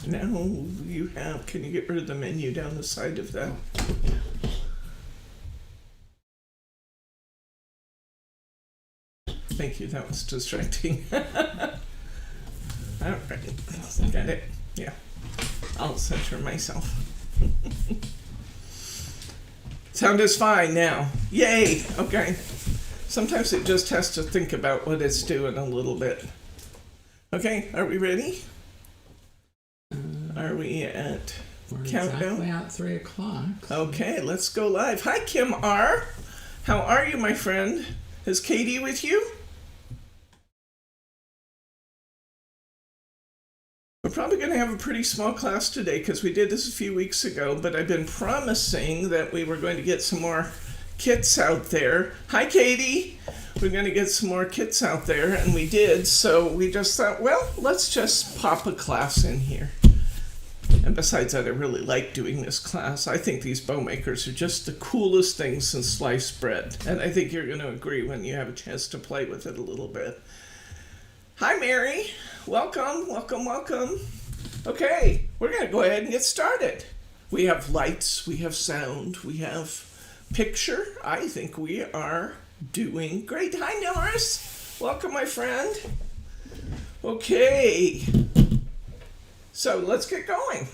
Now you have, can you get rid of the menu down the side of that? Thank you, that was distracting. All right, got it. Yeah, I'll center myself. Sound is fine now. Yay, okay. Sometimes it just has to think about what it's doing a little bit. Okay, are we ready? Are we at countdown? Exactly at 3 o'clock. Okay, let's go live. Hi, Kim R. How are you, my friend? Is Katie with you? We're probably going to have a pretty small class today because we did this a few weeks ago, but I've been promising that we were going to get some more kits out there. Hi, Katie. We're going to get some more kits out there, and we did, so we just thought, well, let's just pop a class in here. And besides that, I really like doing this class. I think these bow makers are just the coolest things since sliced bread, and I think you're going to agree when you have a chance to play with it a little bit. Hi, Mary. Welcome, welcome, welcome. Okay, we're going to go ahead and get started. We have lights, we have sound, we have picture. I think we are doing great. Hi, Norris. Welcome, my friend. Okay, so let's get going.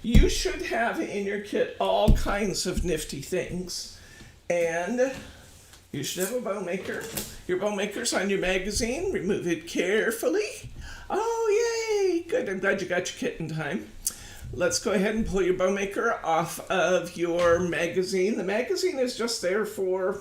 You should have in your kit all kinds of nifty things. And you should have a bow maker. Your bow maker's on your magazine. Remove it carefully. Oh, yay. Good. I'm glad you got your kit in time. Let's go ahead and pull your bow maker off of your magazine. The magazine is just there for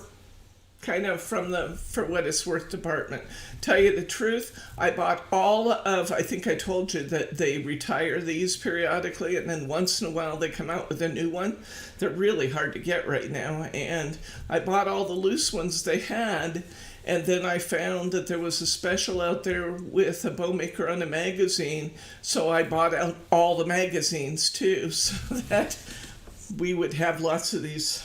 kind of for what it's worth department. Tell you the truth, I bought all of, I think I told you that they retire these periodically, and then once in a while they come out with a new one. They're really hard to get right now, and I bought all the loose ones they had, and then I found that there was a special out there with a bow maker on a magazine, so I bought out all the magazines too, so that we would have lots of these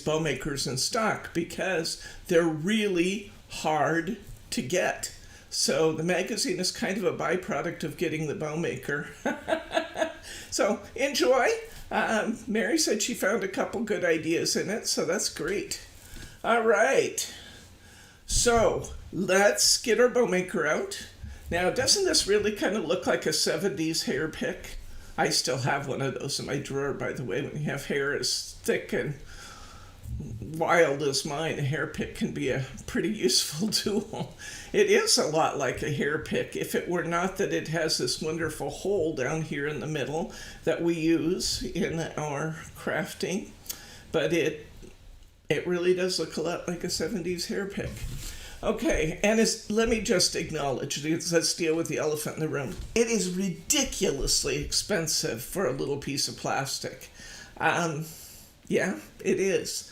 bow makers in stock because they're really hard to get. So the magazine is kind of a byproduct of getting the bow maker. So enjoy. Mary said she found a couple good ideas in it, so that's great. All right. So let's get our bow maker out. Now, doesn't this really kind of look like a 70s hair pick? I still have one of those in my drawer, by the way. When you have hair as thick and wild as mine, a hair pick can be a pretty useful tool. It is a lot like a hair pick, if it were not that it has this wonderful hole down here in the middle that we use in our crafting. But it really does look a lot like a 70s hair pick. Okay, and let me just acknowledge, let's deal with the elephant in the room. It is ridiculously expensive for a little piece of plastic. Yeah, it is.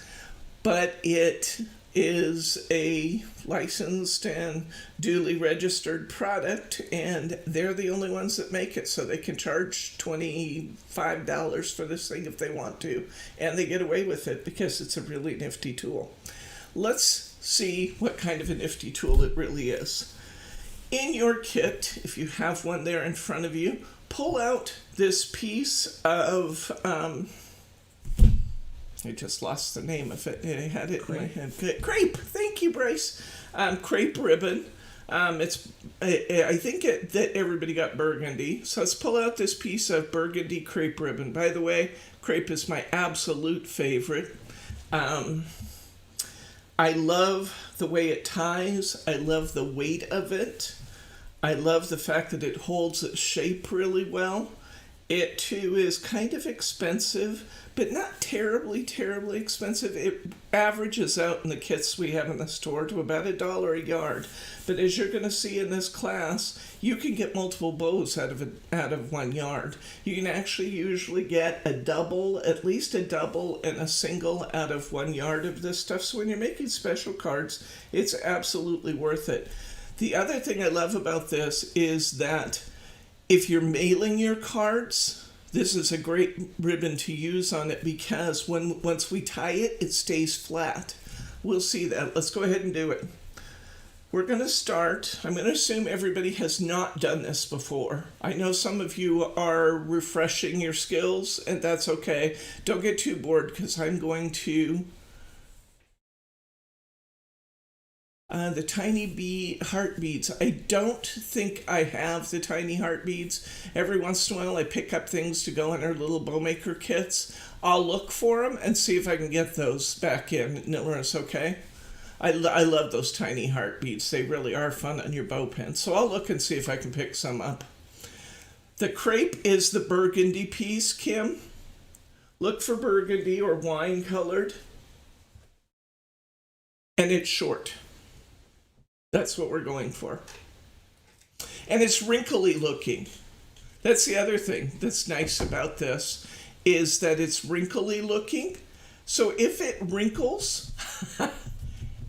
But it is a licensed and duly registered product, and they're the only ones that make it, so they can charge $25 for this thing if they want to, and they get away with it because it's a really nifty tool. Let's see what kind of a nifty tool it really is. In your kit, if you have one there in front of you, pull out this piece of, I just lost the name of it. I had it in my head. Crepe. Thank you, Bryce. Crepe ribbon. I think that everybody got burgundy. So let's pull out this piece of burgundy crepe ribbon. By the way, crepe is my absolute favorite. I love the way it ties. I love the weight of it. I love the fact that it holds its shape really well. It too is kind of expensive, but not terribly, terribly expensive. It averages out in the kits we have in the store to about $1 a yard. But as you're going to see in this class, you can get multiple bows out of 1 yard. You can actually usually get a double, at least a double and a single out of 1 yard of this stuff. So when you're making special cards, it's absolutely worth it. The other thing I love about this is that if you're mailing your cards, this is a great ribbon to use on it because once we tie it, it stays flat. We'll see that. Let's go ahead and do it. We're going to start. I'm going to assume everybody has not done this before. I know some of you are refreshing your skills, and that's okay. Don't get too bored because I'm going to the tiny heart beads. I don't think I have the tiny heart beads. Every once in a while I pick up things to go in our little bow maker kits. I'll look for them and see if I can get those back in. Niller's okay? I love those tiny heart beads. They really are fun on your bow pin. So I'll look and see if I can pick some up. The crepe is the burgundy piece, Kim. Look for burgundy or wine colored. And it's short. That's what we're going for. And it's wrinkly looking. That's the other thing that's nice about this, is that it's wrinkly looking. So if it wrinkles, oh,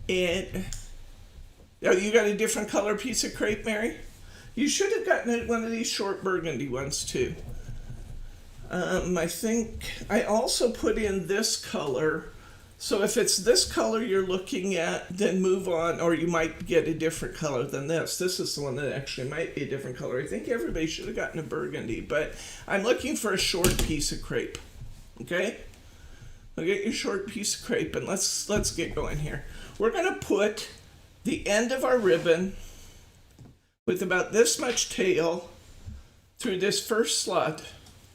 you got a different color piece of crepe, Mary? You should have gotten one of these short burgundy ones too. I think I also put in this color. So if it's this color you're looking at, then move on, or you might get a different color than this. This is the one that actually might be a different color. I think everybody should have gotten a burgundy, but I'm looking for a short piece of crepe. Okay? I'll get your short piece of crepe, and let's get going here. We're going to put the end of our ribbon with about this much tail through this first slot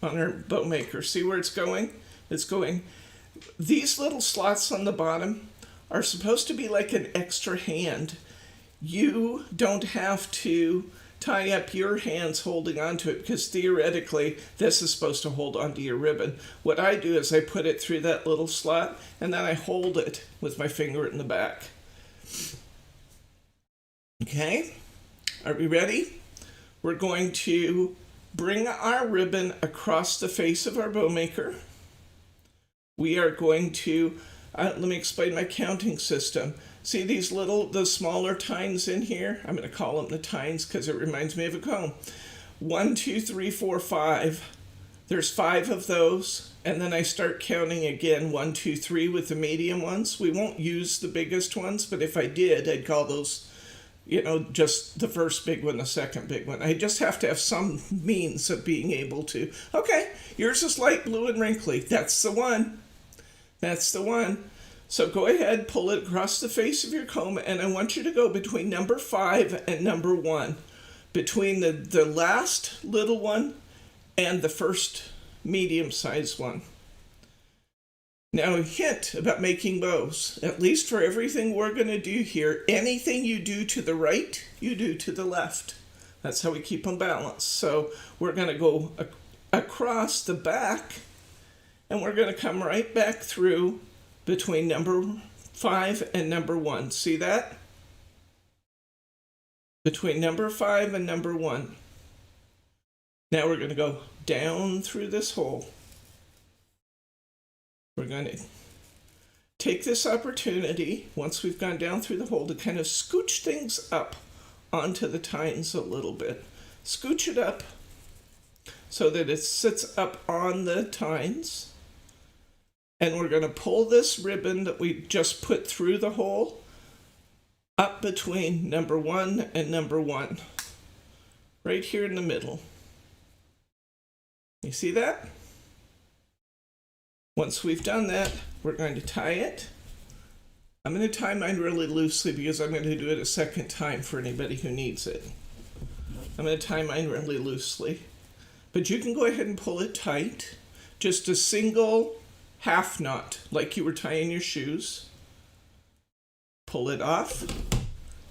on our bow maker. See where it's going? It's going. These little slots on the bottom are supposed to be like an extra hand. You don't have to tie up your hands holding onto it because theoretically this is supposed to hold onto your ribbon. What I do is I put it through that little slot and then I hold it with my finger in the back. Okay, are we ready? We're going to bring our ribbon across the face of our bow maker. We are going to, let me explain my counting system. See these the smaller tines in here? I'm going to call them the tines because it reminds me of a comb. 1, 2, 3, 4, 5. There's 5 of those. And then I start counting again, 1, 2, 3 with the medium ones. We won't use the biggest ones, but if I did, I'd call those, just the first big one, the second big one. I just have to have some means of being able to. Okay, yours is light blue and wrinkly. That's the one. That's the one. So go ahead, pull it across the face of your comb, and I want you to go between number 5 and number 1. Between the last little one and the first medium-sized one. Now, a hint about making bows, at least for everything we're going to do here, anything you do to the right, you do to the left. That's how we keep them balanced. So we're going to go across the back, and we're going to come right back through between number 5 and number 1. See that? Between number 5 and number 1. Now we're going to go down through this hole. We're going to take this opportunity, once we've gone down through the hole, to kind of scooch things up onto the tines a little bit. Scooch it up so that it sits up on the tines. And we're going to pull this ribbon that we just put through the hole up between number 1 and number 1. Right here in the middle. You see that? Once we've done that, we're going to tie it. I'm going to tie mine really loosely because I'm going to do it a second time for anybody who needs it. I'm going to tie mine really loosely. But you can go ahead and pull it tight. Just a single half knot, like you were tying your shoes. Pull it off,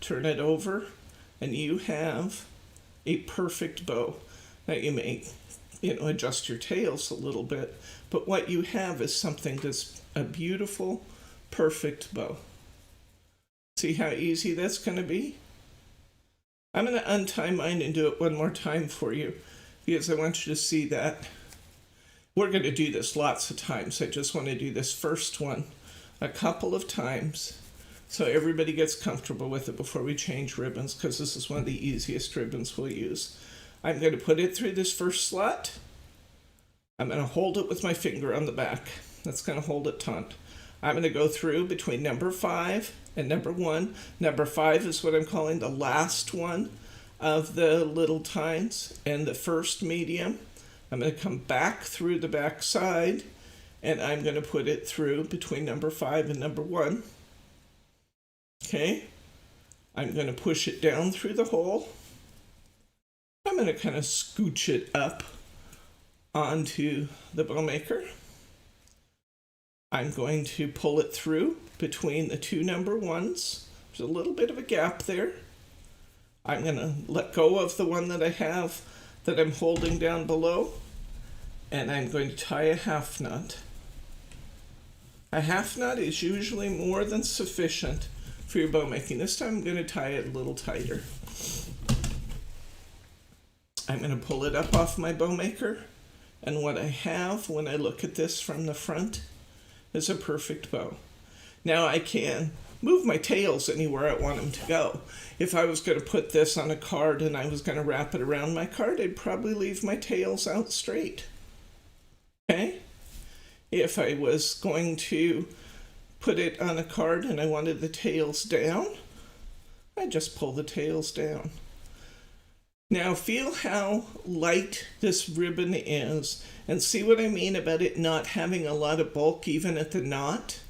turn it over, and you have a perfect bow. Now you may, adjust your tails a little bit, but what you have is something that's a beautiful, perfect bow. See how easy that's going to be? I'm going to untie mine and do it one more time for you because I want you to see that. We're going to do this lots of times. I just want to do this first one a couple of times so everybody gets comfortable with it before we change ribbons, because this is one of the easiest ribbons we'll use. I'm going to put it through this first slot. I'm going to hold it with my finger on the back. That's going to hold it taut. I'm going to go through between number 5 and number 1. Number 5 is what I'm calling the last one of the little tines, and the first medium. I'm going to come back through the back side, and I'm going to put it through between number 5 and number 1. Okay, I'm going to push it down through the hole. I'm going to kind of scooch it up onto the bow maker. I'm going to pull it through between the two number 1s. There's a little bit of a gap there. I'm going to let go of the one that I have that I'm holding down below, and I'm going to tie a half knot. A half knot is usually more than sufficient for your bow making. This time I'm going to tie it a little tighter. I'm going to pull it up off my bow maker, and what I have when I look at this from the front is a perfect bow. Now I can move my tails anywhere I want them to go. If I was going to put this on a card and I was going to wrap it around my card, I'd probably leave my tails out straight. Okay? If I was going to put it on a card and I wanted the tails down, I just pull the tails down. Now feel how light this ribbon is, and see what I mean about it not having a lot of bulk even at the knot.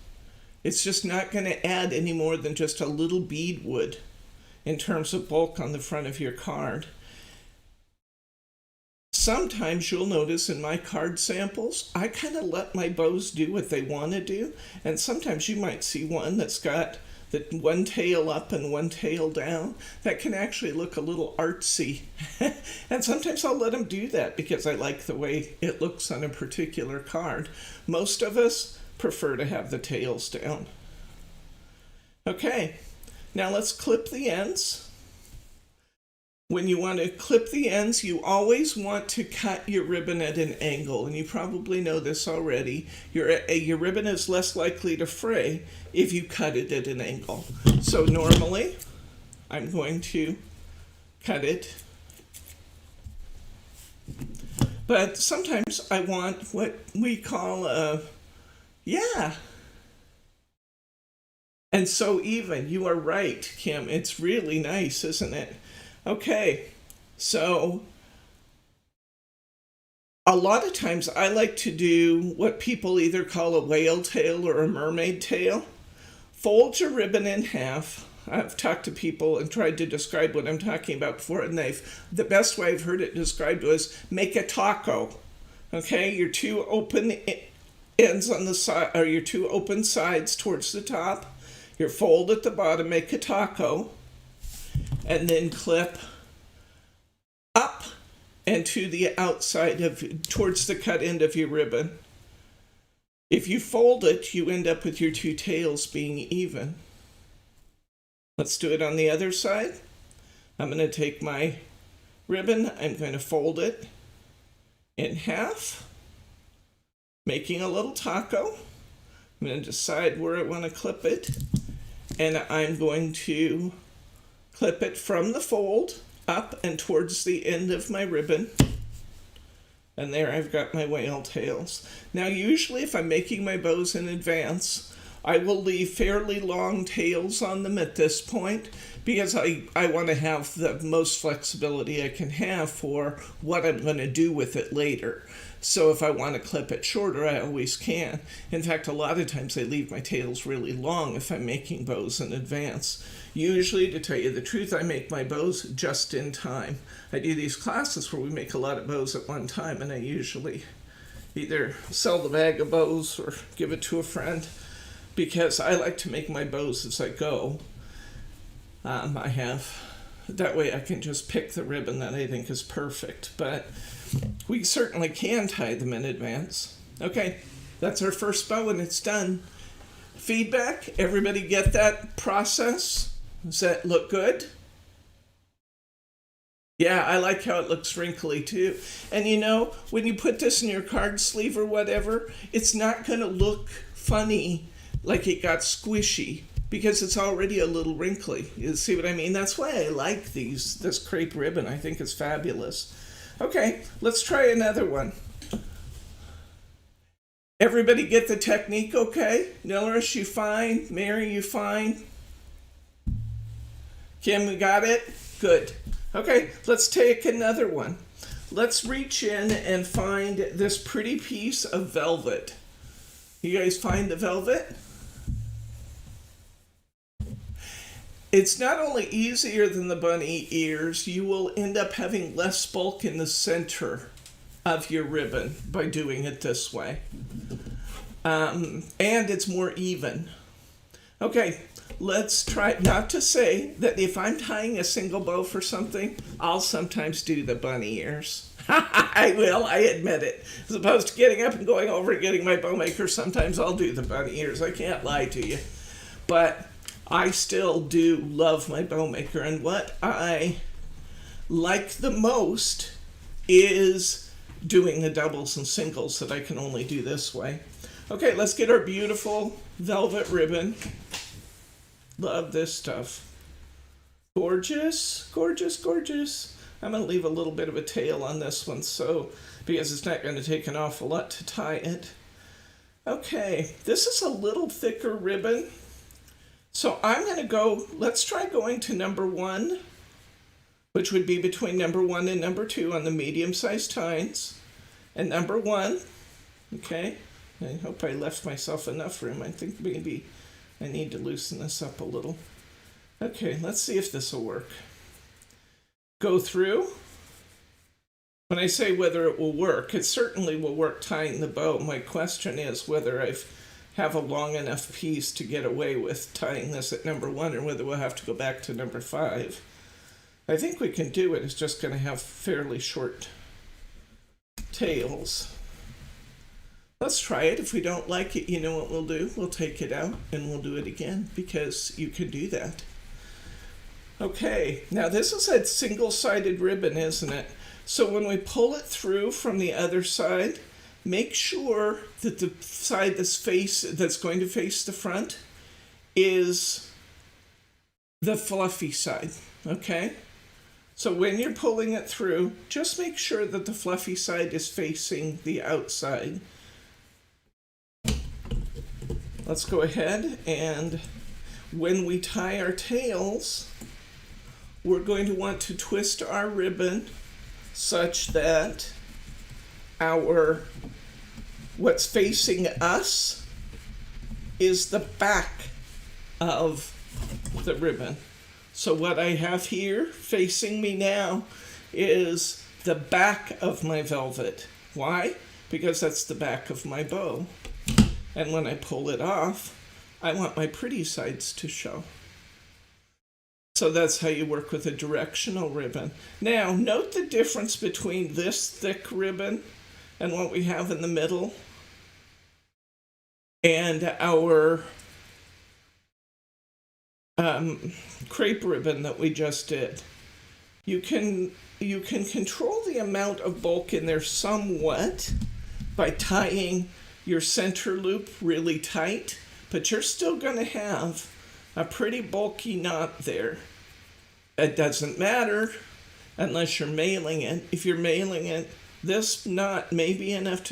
It's just not going to add any more than just a little bead would in terms of bulk on the front of your card. Sometimes you'll notice in my card samples, I kind of let my bows do what they want to do, and sometimes you might see one that's got the one tail up and one tail down. That can actually look a little artsy. And sometimes I'll let them do that because I like the way it looks on a particular card. Most of us prefer to have the tails down. Okay, now let's clip the ends. When you want to clip the ends, you always want to cut your ribbon at an angle, and you probably know this already. Your ribbon is less likely to fray if you cut it at an angle. So normally, I'm going to cut it, but sometimes I want what we call a and so even. You are right, Kim. It's really nice, isn't it? Okay, so a lot of times I like to do what people either call a whale tail or a mermaid tail. Fold your ribbon in half. I've talked to people and tried to describe what I'm talking about before, and the best way I've heard it described was make a taco. Okay, your two open ends on the side, or your two open sides towards the top. Your fold at the bottom, make a taco, and then clip up and to the outside towards the cut end of your ribbon. If you fold it, you end up with your two tails being even. Let's do it on the other side. I'm going to take my ribbon, I'm going to fold it in half, making a little taco. I'm going to decide where I want to clip it, and I'm going to clip it from the fold up and towards the end of my ribbon. And there I've got my whale tails. Now usually if I'm making my bows in advance, I will leave fairly long tails on them at this point because I want to have the most flexibility I can have for what I'm going to do with it later. So if I want to clip it shorter, I always can. In fact, a lot of times I leave my tails really long if I'm making bows in advance. Usually, to tell you the truth, I make my bows just in time. I do these classes where we make a lot of bows at one time, and I usually either sell the bag of bows or give it to a friend because I like to make my bows as I go. That way I can just pick the ribbon that I think is perfect, but we certainly can tie them in advance. Okay, that's our first bow and it's done. Feedback, everybody get that process? Does that look good? Yeah, I like how it looks wrinkly too. And you know, when you put this in your card sleeve or whatever, it's not going to look funny like it got squishy because it's already a little wrinkly. You see what I mean? That's why I like this crepe ribbon. I think it's fabulous. Okay, let's try another one. Everybody get the technique okay? Nilris, you fine? Mary, you fine? Kim, we got it? Good. Okay, let's take another one. Let's reach in and find this pretty piece of velvet. You guys find the velvet? It's not only easier than the bunny ears, you will end up having less bulk in the center of your ribbon by doing it this way. And it's more even. Okay, let's try, not to say that if I'm tying a single bow for something, I'll sometimes do the bunny ears. I will, I admit it. As opposed to getting up and going over and getting my bow maker, sometimes I'll do the bunny ears. I can't lie to you. But I still do love my bow maker, and what I like the most is doing the doubles and singles that I can only do this way. Okay, let's get our beautiful velvet ribbon. Love this stuff. Gorgeous, gorgeous, gorgeous. I'm going to leave a little bit of a tail on this one, because it's not going to take an awful lot to tie it. Okay, this is a little thicker ribbon. So I'm going to go, let's try going to number 1, which would be between number 1 and number 2 on the medium-sized tines. And number 1, okay, I hope I left myself enough room. I think maybe I need to loosen this up a little. Okay, let's see if this will work. Go through. When I say whether it will work, it certainly will work tying the bow. My question is whether I have a long enough piece to get away with tying this at number 1 or whether we'll have to go back to number 5. I think we can do it. It's just going to have fairly short tails. Let's try it. If we don't like it, you know what we'll do? We'll take it out and we'll do it again, because you can do that. Okay, now this is a single-sided ribbon, isn't it? So when we pull it through from the other side, make sure that the side that's going to face the front is the fluffy side, okay? So when you're pulling it through, just make sure that the fluffy side is facing the outside. Let's go ahead, and when we tie our tails, we're going to want to twist our ribbon such that what's facing us is the back of the ribbon. So what I have here facing me now is the back of my velvet. Why? Because that's the back of my bow. And when I pull it off, I want my pretty sides to show. So that's how you work with a directional ribbon. Now, note the difference between this thick ribbon and what we have in the middle and our crepe ribbon that we just did. You can control the amount of bulk in there somewhat by tying your center loop really tight, but you're still going to have a pretty bulky knot there. It doesn't matter unless you're mailing it. If you're mailing it, this knot may be enough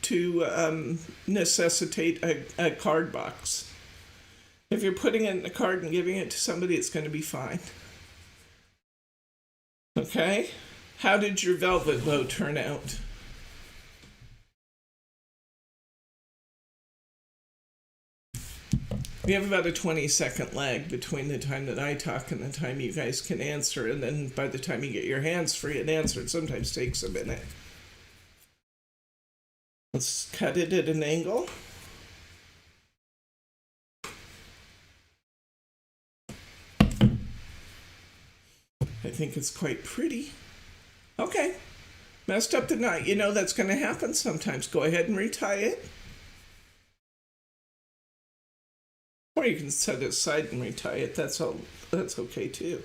to necessitate a card box. If you're putting it in a card and giving it to somebody, it's going to be fine. Okay? How did your velvet bow turn out? We have about a 20-second lag between the time that I talk and the time you guys can answer, and then by the time you get your hands free and answer, it sometimes takes a minute. Let's cut it at an angle. I think it's quite pretty. Okay, messed up the knot. You know that's going to happen sometimes. Go ahead and retie it. Or you can set it aside and retie it. That's okay too.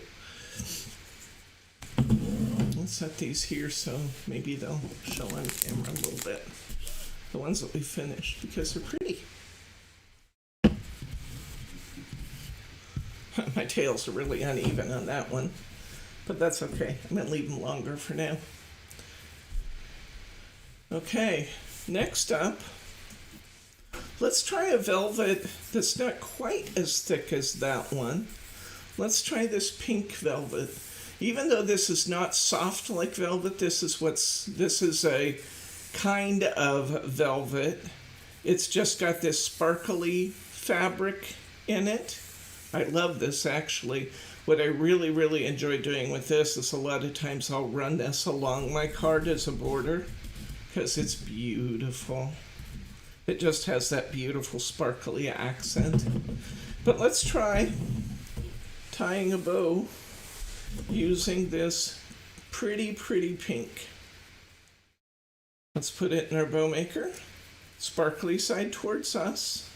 Let's set these here so maybe they'll show on camera a little bit. The ones that we finished, because they're pretty. My tails are really uneven on that one, but that's okay. I'm going to leave them longer for now. Okay, next up, Let's try a velvet that's not quite as thick as that one. Let's try this pink velvet. Even though this is not soft like velvet, this is a kind of velvet. It's just got this sparkly fabric in it. I love this actually. What I really, really enjoy doing with this is a lot of times I'll run this along my card as a border because it's beautiful. It just has that beautiful sparkly accent. But let's try tying a bow using this pretty, pretty pink. Let's put it in our bow maker. Sparkly side towards us.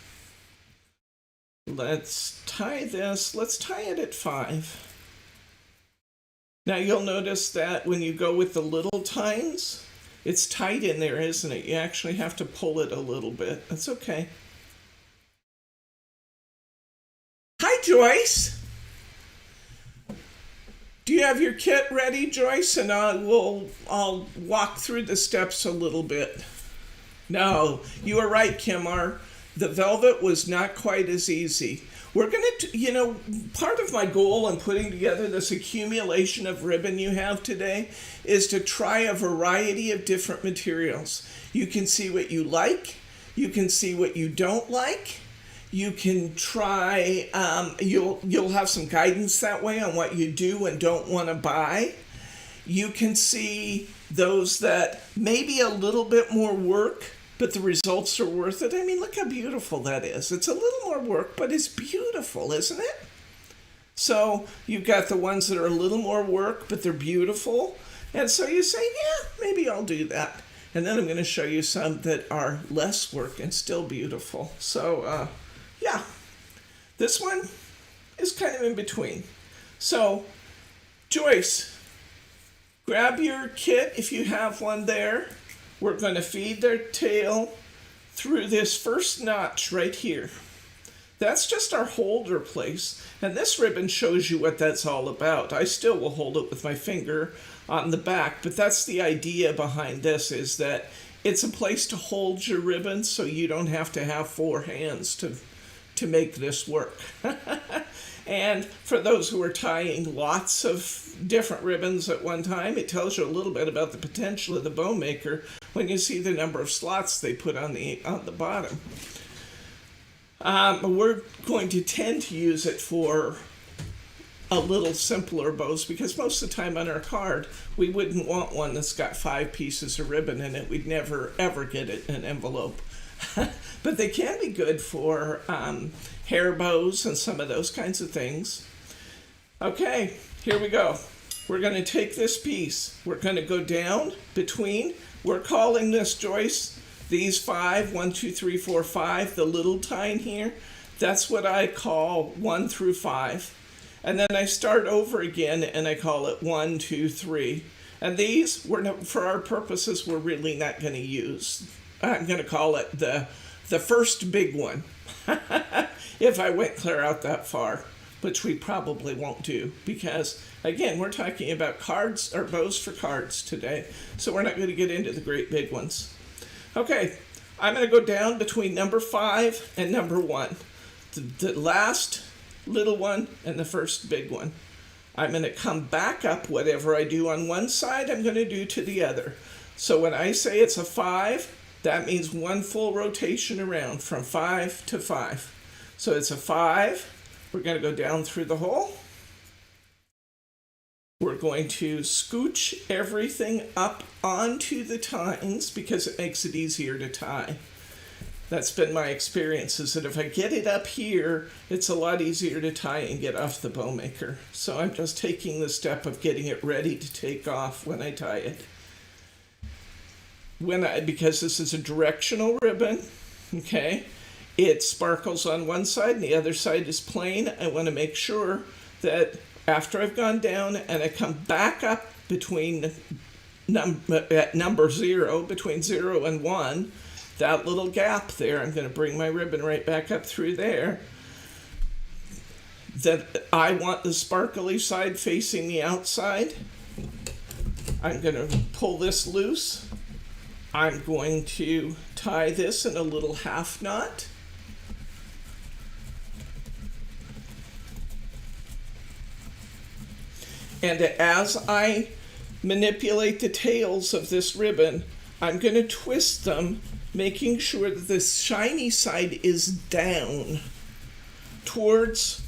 Let's tie this. Let's tie it at 5. Now you'll notice that when you go with the little tines, it's tight in there, isn't it? You actually have to pull it a little bit. That's okay. Hi, Joyce. Do you have your kit ready, Joyce? And I'll walk through the steps a little bit. No, you are right, Kimar. The velvet was not quite as easy. We're going to, part of my goal in putting together this accumulation of ribbon you have today is to try a variety of different materials. You can see what you like. You can see what you don't like. You can try, you'll have some guidance that way on what you do and don't want to buy. You can see those that maybe a little bit more work, but the results are worth it. I mean, look how beautiful that is. It's a little more work, but it's beautiful, isn't it? So you've got the ones that are a little more work, but they're beautiful. And so you say, yeah, maybe I'll do that. And then I'm going to show you some that are less work and still beautiful. So, yeah, this one is kind of in between. So, Joyce, grab your kit if you have one there. We're going to feed their tail through this first notch right here. That's just our holder place. And this ribbon shows you what that's all about. I still will hold it with my finger on the back, but that's the idea behind this, is that it's a place to hold your ribbon so you don't have to have 4 hands to make this work. And for those who are tying lots of different ribbons at one time, it tells you a little bit about the potential of the bow maker when you see the number of slots they put on the bottom. We're going to tend to use it for a little simpler bows because most of the time on our card, we wouldn't want one that's got 5 pieces of ribbon in it. We'd never, ever get it in an envelope. But they can be good for hair bows and some of those kinds of things. Okay, here we go. We're going to take this piece. We're going to go down between. We're calling this, Joyce, these 5, 1, 2, 3, 4, 5, the little tine here. That's what I call 1 through 5. And then I start over again and I call it 1, 2, 3. And these, for our purposes, we're really not going to use. I'm going to call it the first big one. If I went clear out that far, which we probably won't do because, again, we're talking about cards or bows for cards today, so we're not going to get into the great big ones. Okay, I'm going to go down between number 5 and number 1, the last little one and the first big one. I'm going to come back up. Whatever I do on one side, I'm going to do to the other. So when I say it's a 5, that means 1 full rotation around from 5 to 5. So it's a 5. We're going to go down through the hole. We're going to scooch everything up onto the tines because it makes it easier to tie. That's been my experience, is that if I get it up here, it's a lot easier to tie and get off the bow maker. So I'm just taking the step of getting it ready to take off when I tie it. Because this is a directional ribbon, okay, it sparkles on one side and the other side is plain. I want to make sure that after I've gone down and I come back up between at number 0, between 0 and 1, that little gap there, I'm going to bring my ribbon right back up through there. That I want the sparkly side facing the outside. I'm going to pull this loose. I'm going to tie this in a little half knot. And as I manipulate the tails of this ribbon, I'm going to twist them, making sure that the shiny side is down towards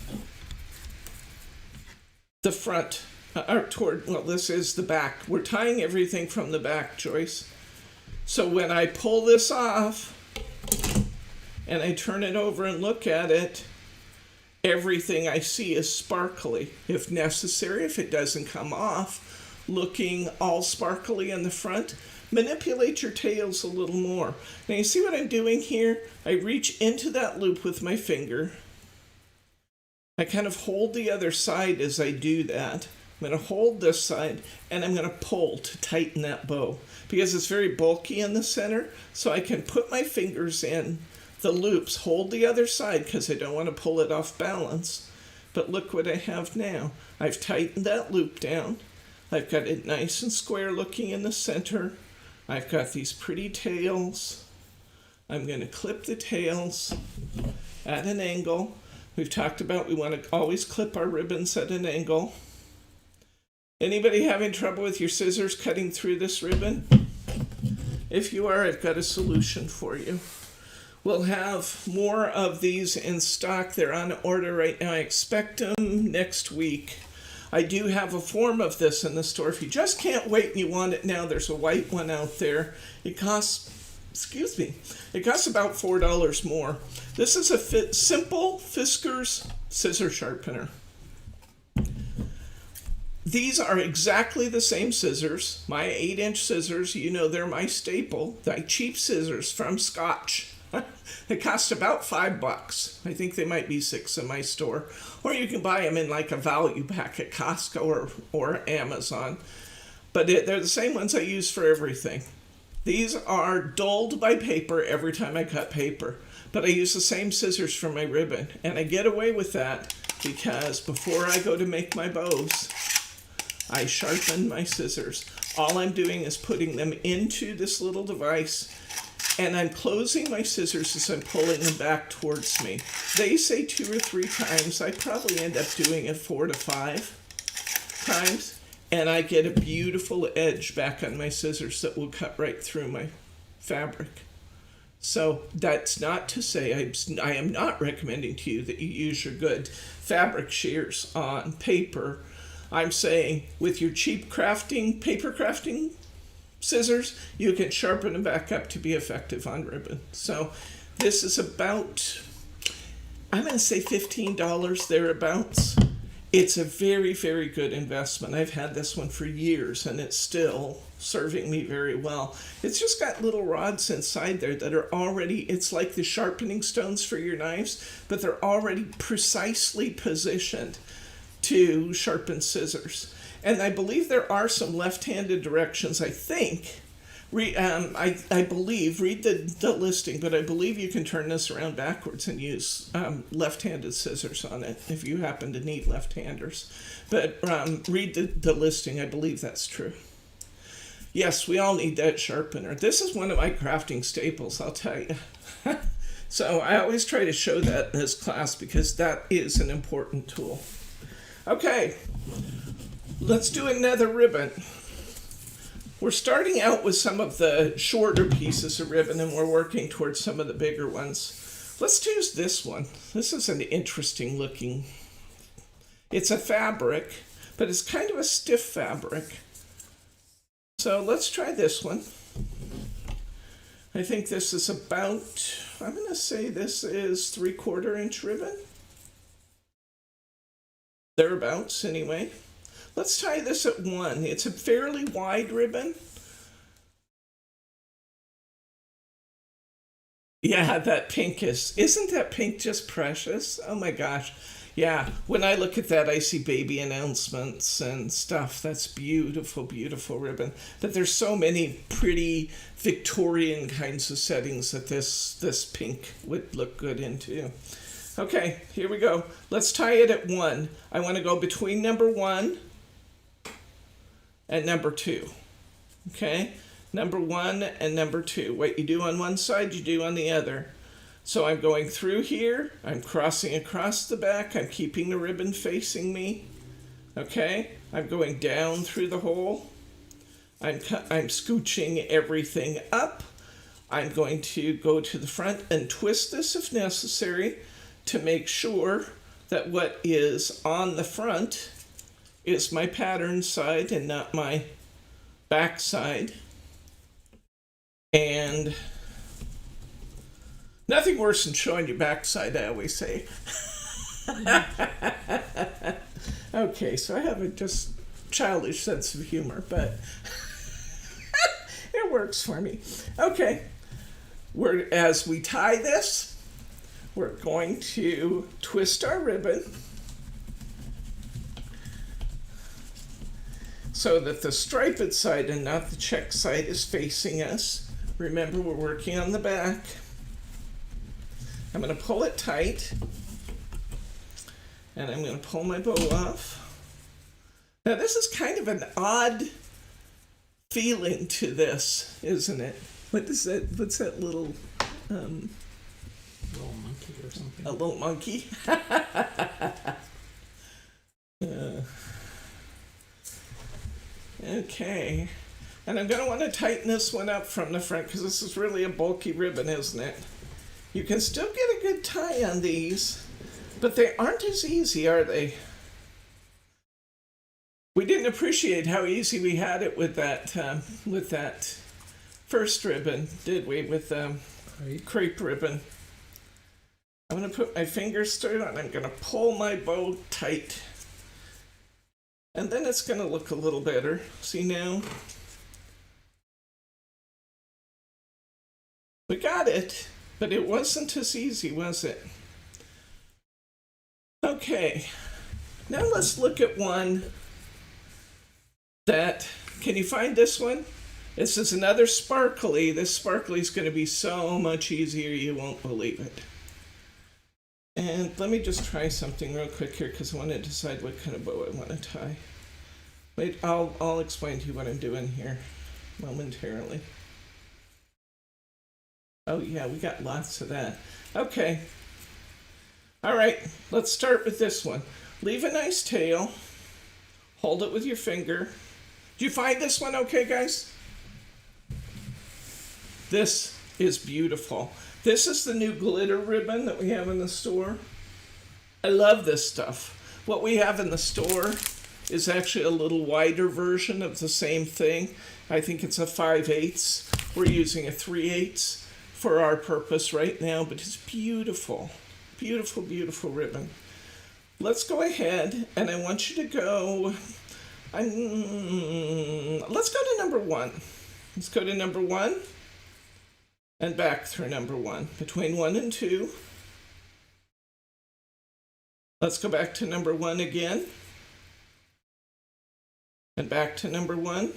the front, well, this is the back. We're tying everything from the back, Joyce. So when I pull this off and I turn it over and look at it, everything I see is sparkly. If necessary, if it doesn't come off, looking all sparkly in the front, manipulate your tails a little more. Now you see what I'm doing here? I reach into that loop with my finger. I kind of hold the other side as I do that. I'm going to hold this side and I'm going to pull to tighten that bow because it's very bulky in the center. So I can put my fingers in the loops, hold the other side because I don't want to pull it off balance. But look what I have now. I've tightened that loop down. I've got it nice and square looking in the center. I've got these pretty tails. I'm going to clip the tails at an angle. We've talked about we want to always clip our ribbons at an angle. Anybody having trouble with your scissors cutting through this ribbon? If you are, I've got a solution for you. We'll have more of these in stock. They're on order right now. I expect them next week. I do have a form of this in the store. If you just can't wait and you want it now, there's a white one out there. It costs about $4 more. This is a simple Fiskars scissor sharpener. These are exactly the same scissors. My 8-inch scissors, you know they're my staple. They're cheap scissors from Scotch. They cost about $5. I think they might be $6 in my store. Or you can buy them in like a value pack at Costco or Amazon. But they're the same ones I use for everything. These are dulled by paper every time I cut paper. But I use the same scissors for my ribbon. And I get away with that because before I go to make my bows, I sharpen my scissors. All I'm doing is putting them into this little device and I'm closing my scissors as I'm pulling them back towards me. They say 2 or 3 times. I probably end up doing it 4 to 5 times. And I get a beautiful edge back on my scissors that will cut right through my fabric. So that's not to say I am not recommending to you that you use your good fabric shears on paper. I'm saying with your cheap paper crafting scissors, you can sharpen them back up to be effective on ribbon. So this is about, I'm going to say $15 thereabouts. It's a very, very good investment. I've had this one for years and it's still serving me very well. It's just got little rods inside there that are already, it's like the sharpening stones for your knives, but they're already precisely positioned to sharpen scissors. And I believe there are some left-handed directions, I think. I believe, read the listing, but I believe you can turn this around backwards and use left-handed scissors on it if you happen to need left-handers. But read the listing, I believe that's true. Yes, we all need that sharpener. This is one of my crafting staples, I'll tell you. So I always try to show that in this class because that is an important tool. Okay, let's do another ribbon. We're starting out with some of the shorter pieces of ribbon and we're working towards some of the bigger ones. Let's choose this one. This is an interesting looking, it's a fabric, but it's kind of a stiff fabric. So let's try this one. I think this is about, I'm going to say this is 3/4 inch ribbon. Thereabouts anyway. Let's tie this at 1. It's a fairly wide ribbon. Yeah, that pink isn't that pink just precious? Oh my gosh. Yeah, when I look at that, I see baby announcements and stuff. That's beautiful, beautiful ribbon. But there's so many pretty Victorian kinds of settings that this pink would look good into. Okay, here we go. Let's tie it at 1. I want to go between number 1 and number 2. Okay, number 1 and number 2. What you do on one side, you do on the other. So I'm going through here, I'm crossing across the back, I'm keeping the ribbon facing me. Okay, I'm going down through the hole. I'm scooching everything up. I'm going to go to the front and twist this if necessary to make sure that what is on the front is my pattern side and not my back side. And nothing worse than showing your backside, I always say. Okay, so I have a just childish sense of humor, but it works for me. Okay, as we tie this, we're going to twist our ribbon so that the striped side and not the check side is facing us. Remember, we're working on the back. I'm going to pull it tight, and I'm going to pull my bow off. Now, this is kind of an odd feeling to this, isn't it? What is that? What's that little Little monkey or something. a little monkey? Okay, and I'm going to want to tighten this one up from the front because this is really a bulky ribbon, isn't it? You can still get a good tie on these, but they aren't as easy, are they? We didn't appreciate how easy we had it with that first ribbon, did we? With crepe ribbon. I'm going to put my fingers through and I'm going to pull my bow tight. And then it's going to look a little better. See now? We got it, but it wasn't as easy, was it? Okay, now let's look at one that, can you find this one? This is another sparkly. This sparkly is going to be so much easier, you won't believe it. And let me just try something real quick here because I want to decide what kind of bow I want to tie. Wait, I'll explain to you what I'm doing here momentarily. Oh yeah, we got lots of that. Okay. All right, let's start with this one. Leave a nice tail. Hold it with your finger. Do you find this one okay, guys? This is beautiful. This is the new glitter ribbon that we have in the store. I love this stuff. What we have in the store is actually a little wider version of the same thing. I think it's a 5/8. We're using a 3/8 for our purpose right now, but it's beautiful. Beautiful, beautiful ribbon. Let's go ahead, and I want you to go, let's go to number 1. Let's go to number 1 and back through number 1, between 1 and 2. Let's go back to number 1 again, and back to number 1.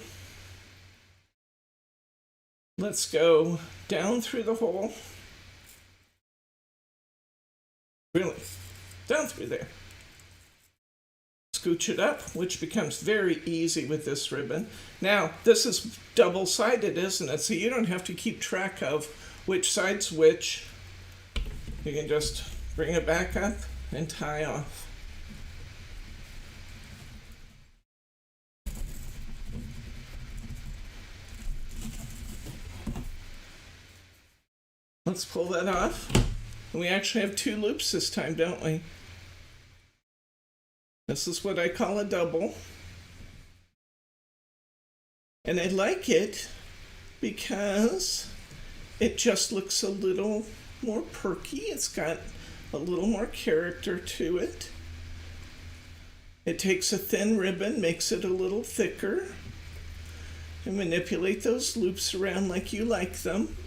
Let's go down through the hole. Really, down through there. Scooch it up, which becomes very easy with this ribbon. Now, this is double-sided, isn't it? So you don't have to keep track of which side's which. You can just bring it back up and tie off. Let's pull that off. And we actually have 2 loops this time, don't we? This is what I call a double. And I like it because it just looks a little more perky. It's got a little more character to it. It takes a thin ribbon, makes it a little thicker, and manipulate those loops around like you like them.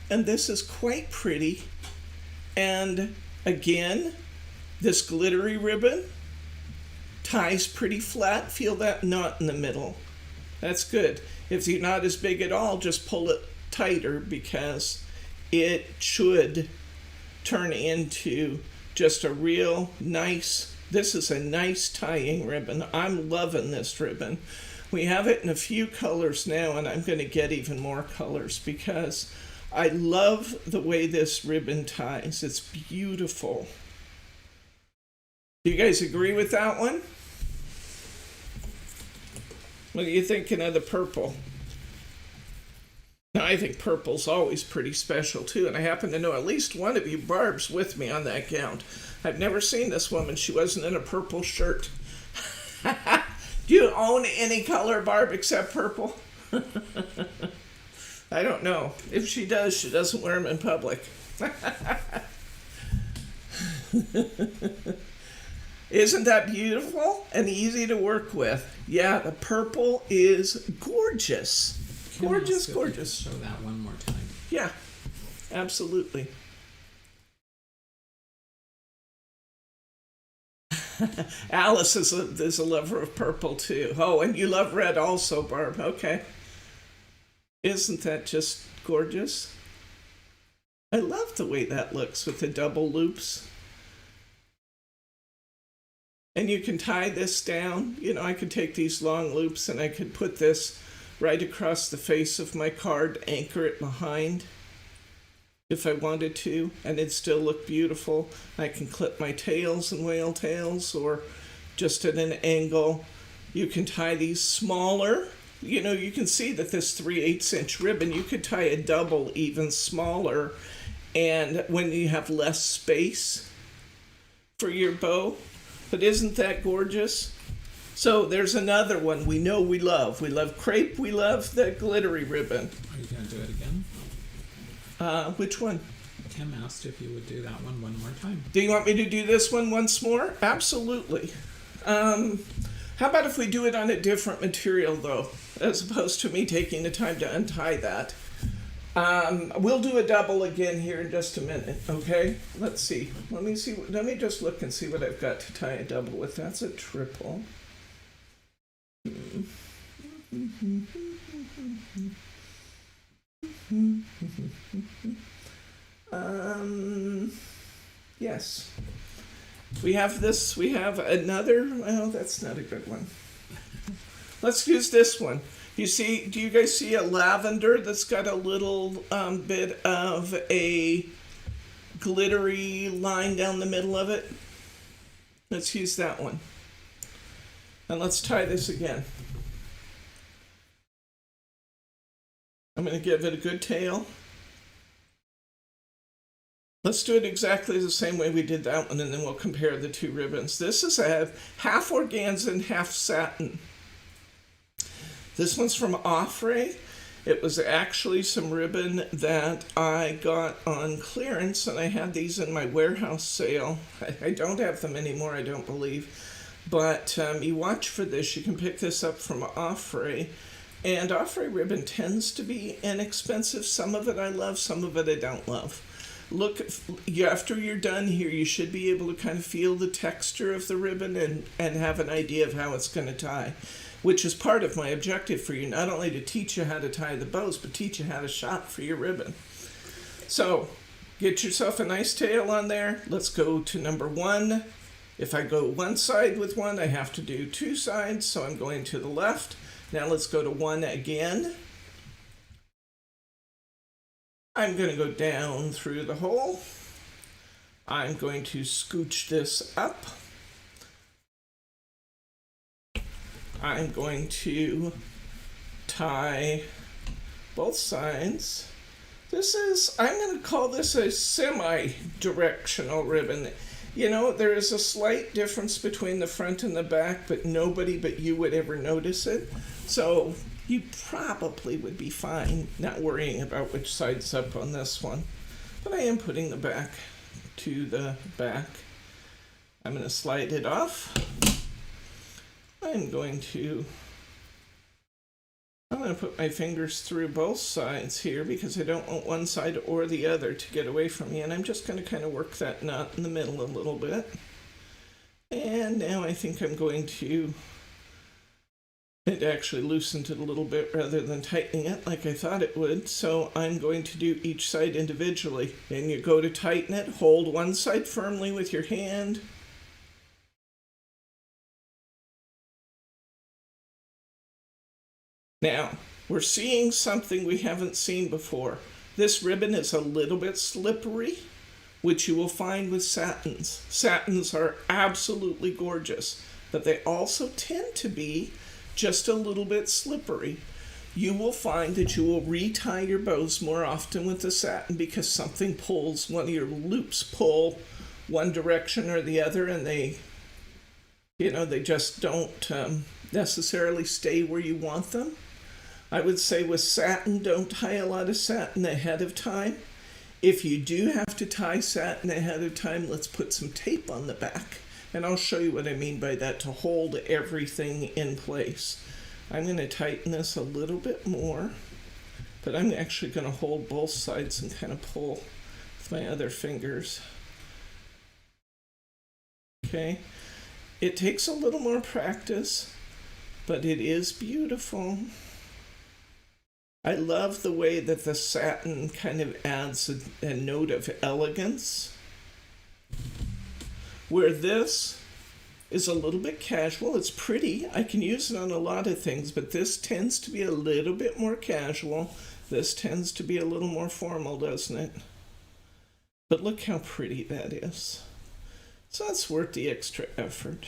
And this is quite pretty. And again, this glittery ribbon ties pretty flat. Feel that knot in the middle. That's good. If the knot is big at all, just pull it tighter because it should turn into just a real nice, this is a nice tying ribbon. I'm loving this ribbon. We have it in a few colors now, and I'm going to get even more colors because I love the way this ribbon ties. It's beautiful. Do you guys agree with that one? What are you thinking of the purple? Now, I think purple's always pretty special, too, and I happen to know at least one of you, Barb's, with me on that count. I've never seen this woman. She wasn't in a purple shirt. Do you own any color, Barb, except purple? I don't know. If she does, she doesn't wear them in public. Isn't that beautiful and easy to work with? Yeah, the purple is gorgeous. Gorgeous, gorgeous. Show that one more time. Yeah, absolutely. Alice is a lover of purple too. Oh, and you love red also, Barb. Okay. Isn't that just gorgeous? I love the way that looks with the double loops. And you can tie this down. You know, I could take these long loops and I could put this right across the face of my card, anchor it behind if I wanted to, and it'd still look beautiful. I can clip my tails and whale tails, or just at an angle. You can tie these smaller. You know, you can see that this 3/8 inch ribbon, you could tie a double even smaller, and when you have less space for your bow. But isn't that gorgeous? So there's another one we know we love. We love crepe. We love the glittery ribbon. Are you going to do it again? Which one? Kim asked if you would do that one more time. Do you want me to do this one once more? Absolutely. How about if we do it on a different material, though, as opposed to me taking the time to untie that? We'll do a double again here in just a minute, okay? Let's see. Let me see. Let me just look and see what I've got to tie a double with. That's a triple. Yes. We have this, we have another, well, that's not a good one. Let's use this one. You see, do you guys see a lavender that's got a little bit of a glittery line down the middle of it? Let's use that one. And let's tie this again. I'm going to give it a good tail. Let's do it exactly the same way we did that one, and then we'll compare the two ribbons. This is a half organza and half satin. This one's from Ombre. It was actually some ribbon that I got on clearance, and I had these in my warehouse sale. I don't have them anymore, I don't believe. But you watch for this. You can pick this up from Ombre. And Ombre ribbon tends to be inexpensive. Some of it I love, some of it I don't love. Look, after you're done here, you should be able to kind of feel the texture of the ribbon and have an idea of how it's going to tie, which is part of my objective for you, not only to teach you how to tie the bows, but teach you how to shop for your ribbon. So get yourself a nice tail on there. Let's go to number 1. If I go one side with one, I have to do 2 sides, so I'm going to the left. Now let's go to 1 again. I'm going to go down through the hole. I'm going to scooch this up. I'm going to tie both sides. I'm going to call this a semi-directional ribbon. You know, there is a slight difference between the front and the back, but nobody but you would ever notice it. So you probably would be fine not worrying about which side's up on this one. But I am putting the back to the back. I'm going to slide it off. I'm going to put my fingers through both sides here because I don't want one side or the other to get away from me. And I'm just going to kind of work that knot in the middle a little bit. And now I think I'm going to... It actually loosened it a little bit rather than tightening it like I thought it would. So I'm going to do each side individually. And you go to tighten it, hold one side firmly with your hand. Now, we're seeing something we haven't seen before. This ribbon is a little bit slippery, which you will find with satins. Satins are absolutely gorgeous, but they also tend to be just a little bit slippery. You will find that you will retie your bows more often with the satin because something pulls, one of your loops pull one direction or the other, and they just don't necessarily stay where you want them. I would say with satin, don't tie a lot of satin ahead of time. If you do have to tie satin ahead of time, let's put some tape on the back. And I'll show you what I mean by that to hold everything in place. I'm going to tighten this a little bit more, but I'm actually going to hold both sides and kind of pull with my other fingers. Okay, it takes a little more practice, but it is beautiful. I love the way that the satin kind of adds a note of elegance, where this is a little bit casual. It's pretty. I can use it on a lot of things, but this tends to be a little bit more casual. This tends to be a little more formal, doesn't it? But look how pretty that is. So that's worth the extra effort.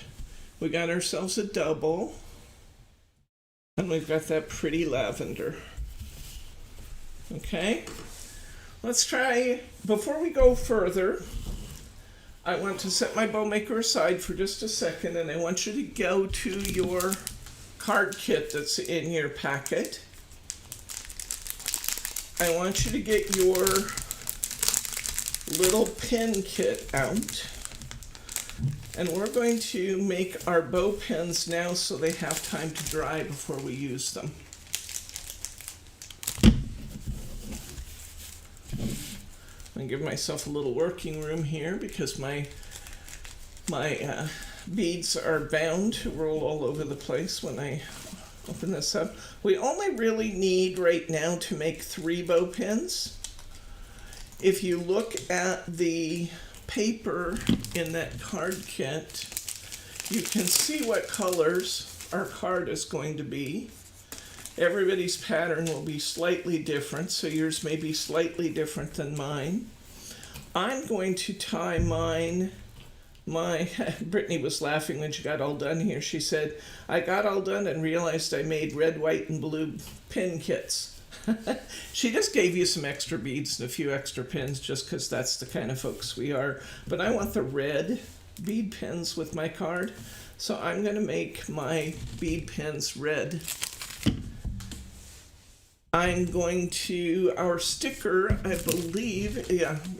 We got ourselves a double, and we've got that pretty lavender. Okay, let's try, before we go further, I want to set my bow maker aside for just a second, and I want you to go to your card kit that's in your packet. I want you to get your little pin kit out, and we're going to make our bow pins now so they have time to dry before we use them. I'm going to give myself a little working room here because my beads are bound to roll all over the place when I open this up. We only really need right now to make 3 bow pins. If you look at the paper in that card kit, you can see what colors our card is going to be. Everybody's pattern will be slightly different, so yours may be slightly different than mine. I'm going to tie mine, Brittany was laughing when she got all done here. She said, I got all done and realized I made red, white, and blue pin kits. She just gave you some extra beads and a few extra pins just because that's the kind of folks we are. But I want the red bead pins with my card, so I'm going to make my bead pins red. I'm going to, our sticker, I believe,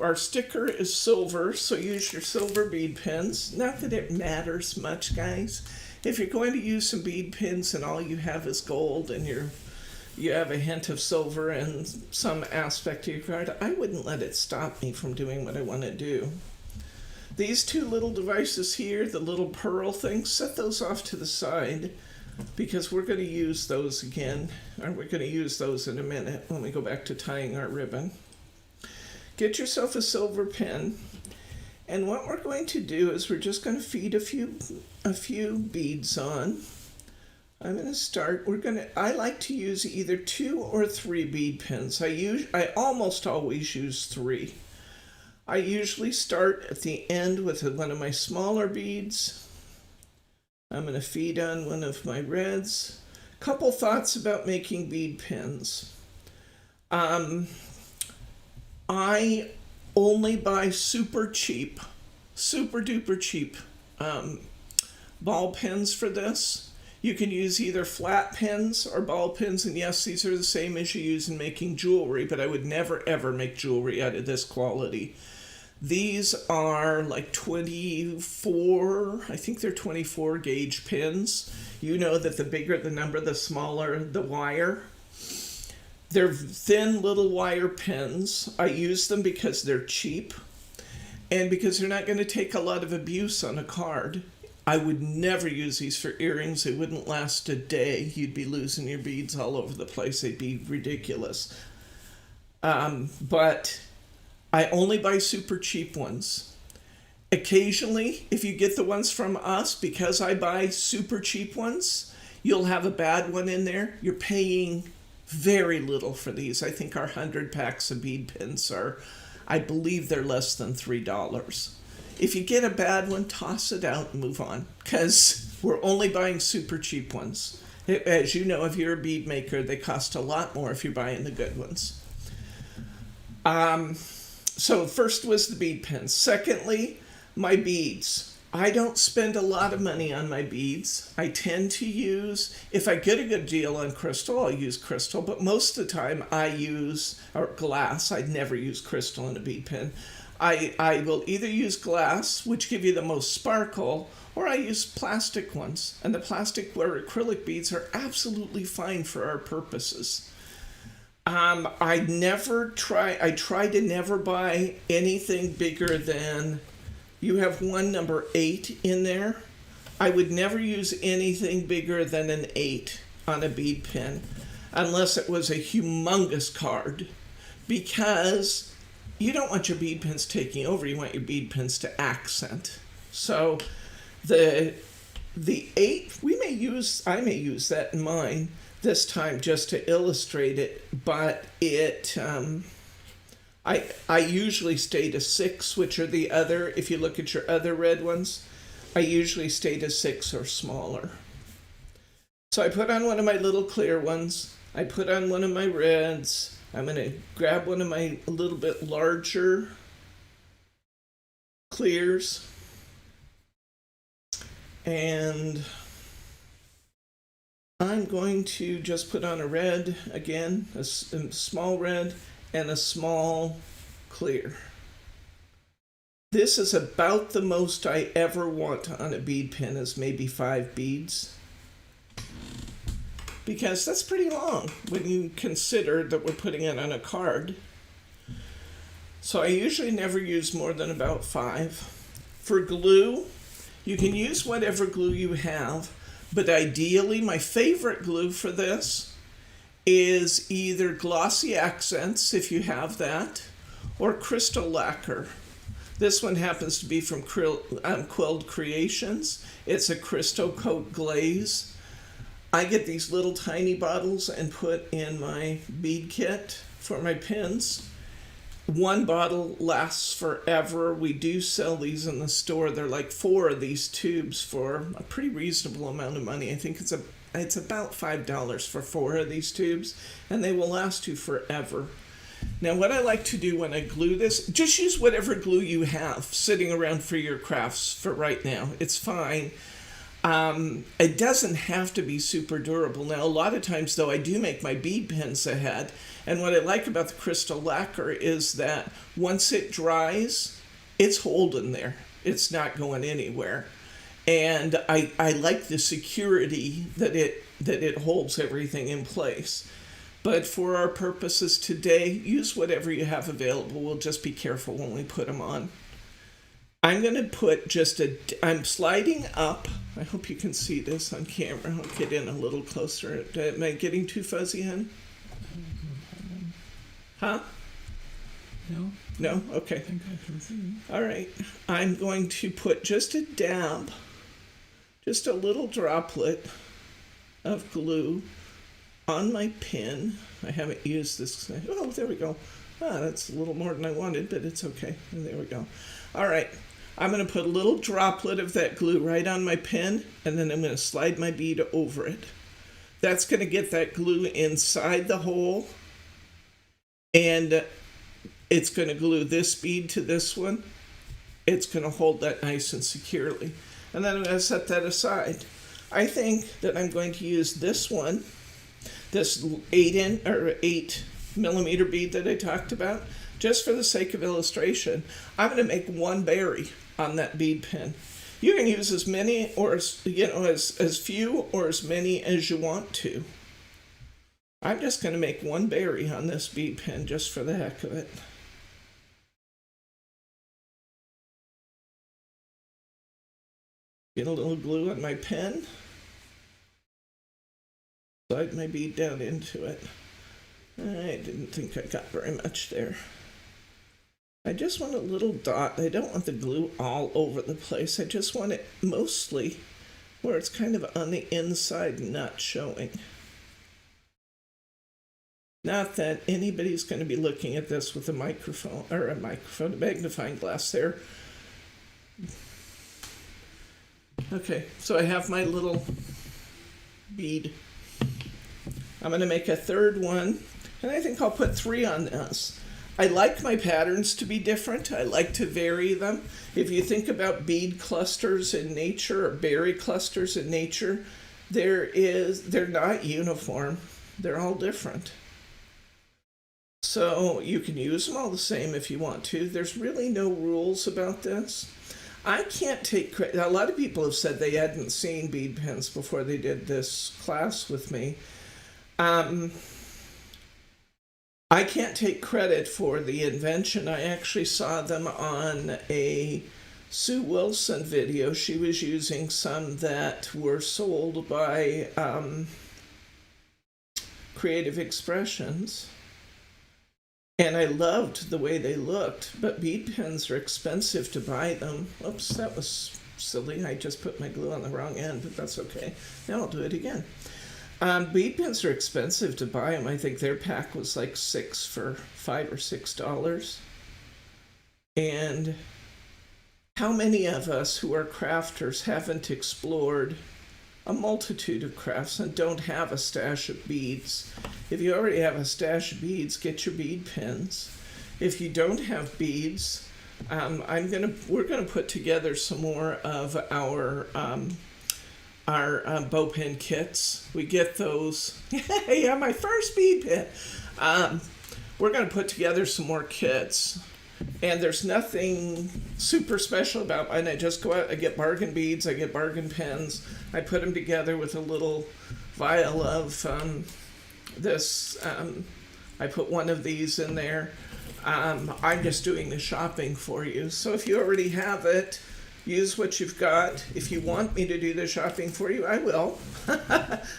our sticker is silver, so use your silver bead pins. Not that it matters much, guys. If you're going to use some bead pins and all you have is gold and you have a hint of silver in some aspect of your card, I wouldn't let it stop me from doing what I want to do. These 2 little devices here, the little pearl things, set those off to the side, because we're going to use those again, or we're going to use those in a minute when we go back to tying our ribbon. Get yourself a silver pin, and what we're going to do is we're just going to feed a few beads on. I'm going to start, I like to use either 2 or 3 bead pins. I almost always use 3. I usually start at the end with one of my smaller beads. I'm going to feed on one of my reds. Couple thoughts about making bead pins. I only buy super duper cheap ball pins for this. You can use either flat pins or ball pins, and yes, these are the same as you use in making jewelry, but I would never ever make jewelry out of this quality. These are like 24, I think they're 24 gauge pins. You know that the bigger the number, the smaller the wire. They're thin little wire pins. I use them because they're cheap and because they're not going to take a lot of abuse on a card. I would never use these for earrings. They wouldn't last a day. You'd be losing your beads all over the place. They'd be ridiculous. But I only buy super cheap ones. Occasionally, if you get the ones from us, because I buy super cheap ones, you'll have a bad one in there. You're paying very little for these. I think our 100 packs of bead pins are, I believe they're less than $3. If you get a bad one, toss it out and move on, because we're only buying super cheap ones. As you know, if you're a bead maker, they cost a lot more if you're buying the good ones. So first was the bead pens. Secondly, my beads. I don't spend a lot of money on my beads. I tend to use, if I get a good deal on crystal, I'll use crystal, but most of the time I use or glass. I'd never use crystal in a bead pen. I will either use glass, which give you the most sparkle, or I use plastic ones. And the plastic or acrylic beads are absolutely fine for our purposes. I try to never buy anything bigger than, you have one number 8 in there. I would never use anything bigger than an 8 on a bead pen unless it was a humongous card, because you don't want your bead pens taking over. You want your bead pens to accent. So the 8, I may use that in mine this time just to illustrate it, but I usually stay to 6, which are the other, if you look at your other red ones, I usually stay to 6 or smaller. So I put on one of my little clear ones, I put on one of my reds, I'm going to grab one of my a little bit larger clears, and I'm going to just put on a red again, a small red, and a small clear. This is about the most I ever want on a bead pen, is maybe 5 beads. Because that's pretty long when you consider that we're putting it on a card. So I usually never use more than about 5. For glue, you can use whatever glue you have, but ideally my favorite glue for this is either Glossy Accents, if you have that, or Crystal Lacquer. This one happens to be from Quilled Creations. It's a crystal coat glaze. I get these little tiny bottles and put in my bead kit for my pins. One bottle lasts forever. We do sell these in the store. They're like 4 of these tubes for a pretty reasonable amount of money. I think it's about $5 for 4 of these tubes, and they will last you forever. Now, what I like to do when I glue this, just use whatever glue you have sitting around for your crafts for right now. It's fine. It doesn't have to be super durable. Now, a lot of times, though, I do make my bead pens ahead, and what I like about the crystal lacquer is that once it dries, it's holding there. It's not going anywhere. And I like the security that it holds everything in place. But for our purposes today, use whatever you have available. We'll just be careful when we put them on. I'm going to put I'm sliding up. I hope you can see this on camera. I'll get in a little closer. Am I getting too fuzzy, hon? Huh? No. No? Okay. I think I can see. All right. I'm going to put just a dab, just a little droplet of glue on my pin. I haven't used this. Oh, there we go. That's a little more than I wanted, but it's okay. There we go. All right. I'm going to put a little droplet of that glue right on my pin, and then I'm going to slide my bead over it. That's going to get that glue inside the hole, and it's going to glue this bead to this one. It's going to hold that nice and securely. And then I'm going to set that aside. I think that I'm going to use this one, this 8 millimeter bead that I talked about, just for the sake of illustration. I'm going to make 1 berry on that bead pen. You can use as many or as few or as many as you want to. I'm just going to make 1 berry on this bead pen just for the heck of it. Get a little glue on my pen. Slide my bead down into it. I didn't think I got very much there. I just want a little dot. I don't want the glue all over the place. I just want it mostly where it's kind of on the inside, not showing. Not that anybody's going to be looking at this with a magnifying glass there. Okay, so I have my little bead I'm going to make a third one, and I think I'll put 3 on this. I like my patterns to be different. I like to vary them. If you think about bead clusters in nature or berry clusters in nature, they're not uniform. They're all different. So you can use them all the same if you want to. There's really no rules about this. I can't take credit. A lot of people have said they hadn't seen bead pens before they did this class with me. I can't take credit for the invention. I actually saw them on a Sue Wilson video. She was using some that were sold by Creative Expressions. And I loved the way they looked, but bead pens are expensive to buy them. Oops, that was silly. I just put my glue on the wrong end, but that's okay. Now I'll do it again. Bead pens are expensive to buy them. I think their pack was like $5 or $6. And how many of us who are crafters haven't explored a multitude of crafts and don't have a stash of beads? If you already have a stash of beads, get your bead pens. If you don't have beads, we're gonna put together some more of our bow pen kits. We get those. Yeah, my first bead pen. We're gonna put together some more kits. And there's nothing super special about mine. I just go out, I get bargain beads, I get bargain pens, I put them together with a little vial of I put one of these in there. I'm just doing the shopping for you. So if you already have it, use what you've got. If you want me to do the shopping for you, I will.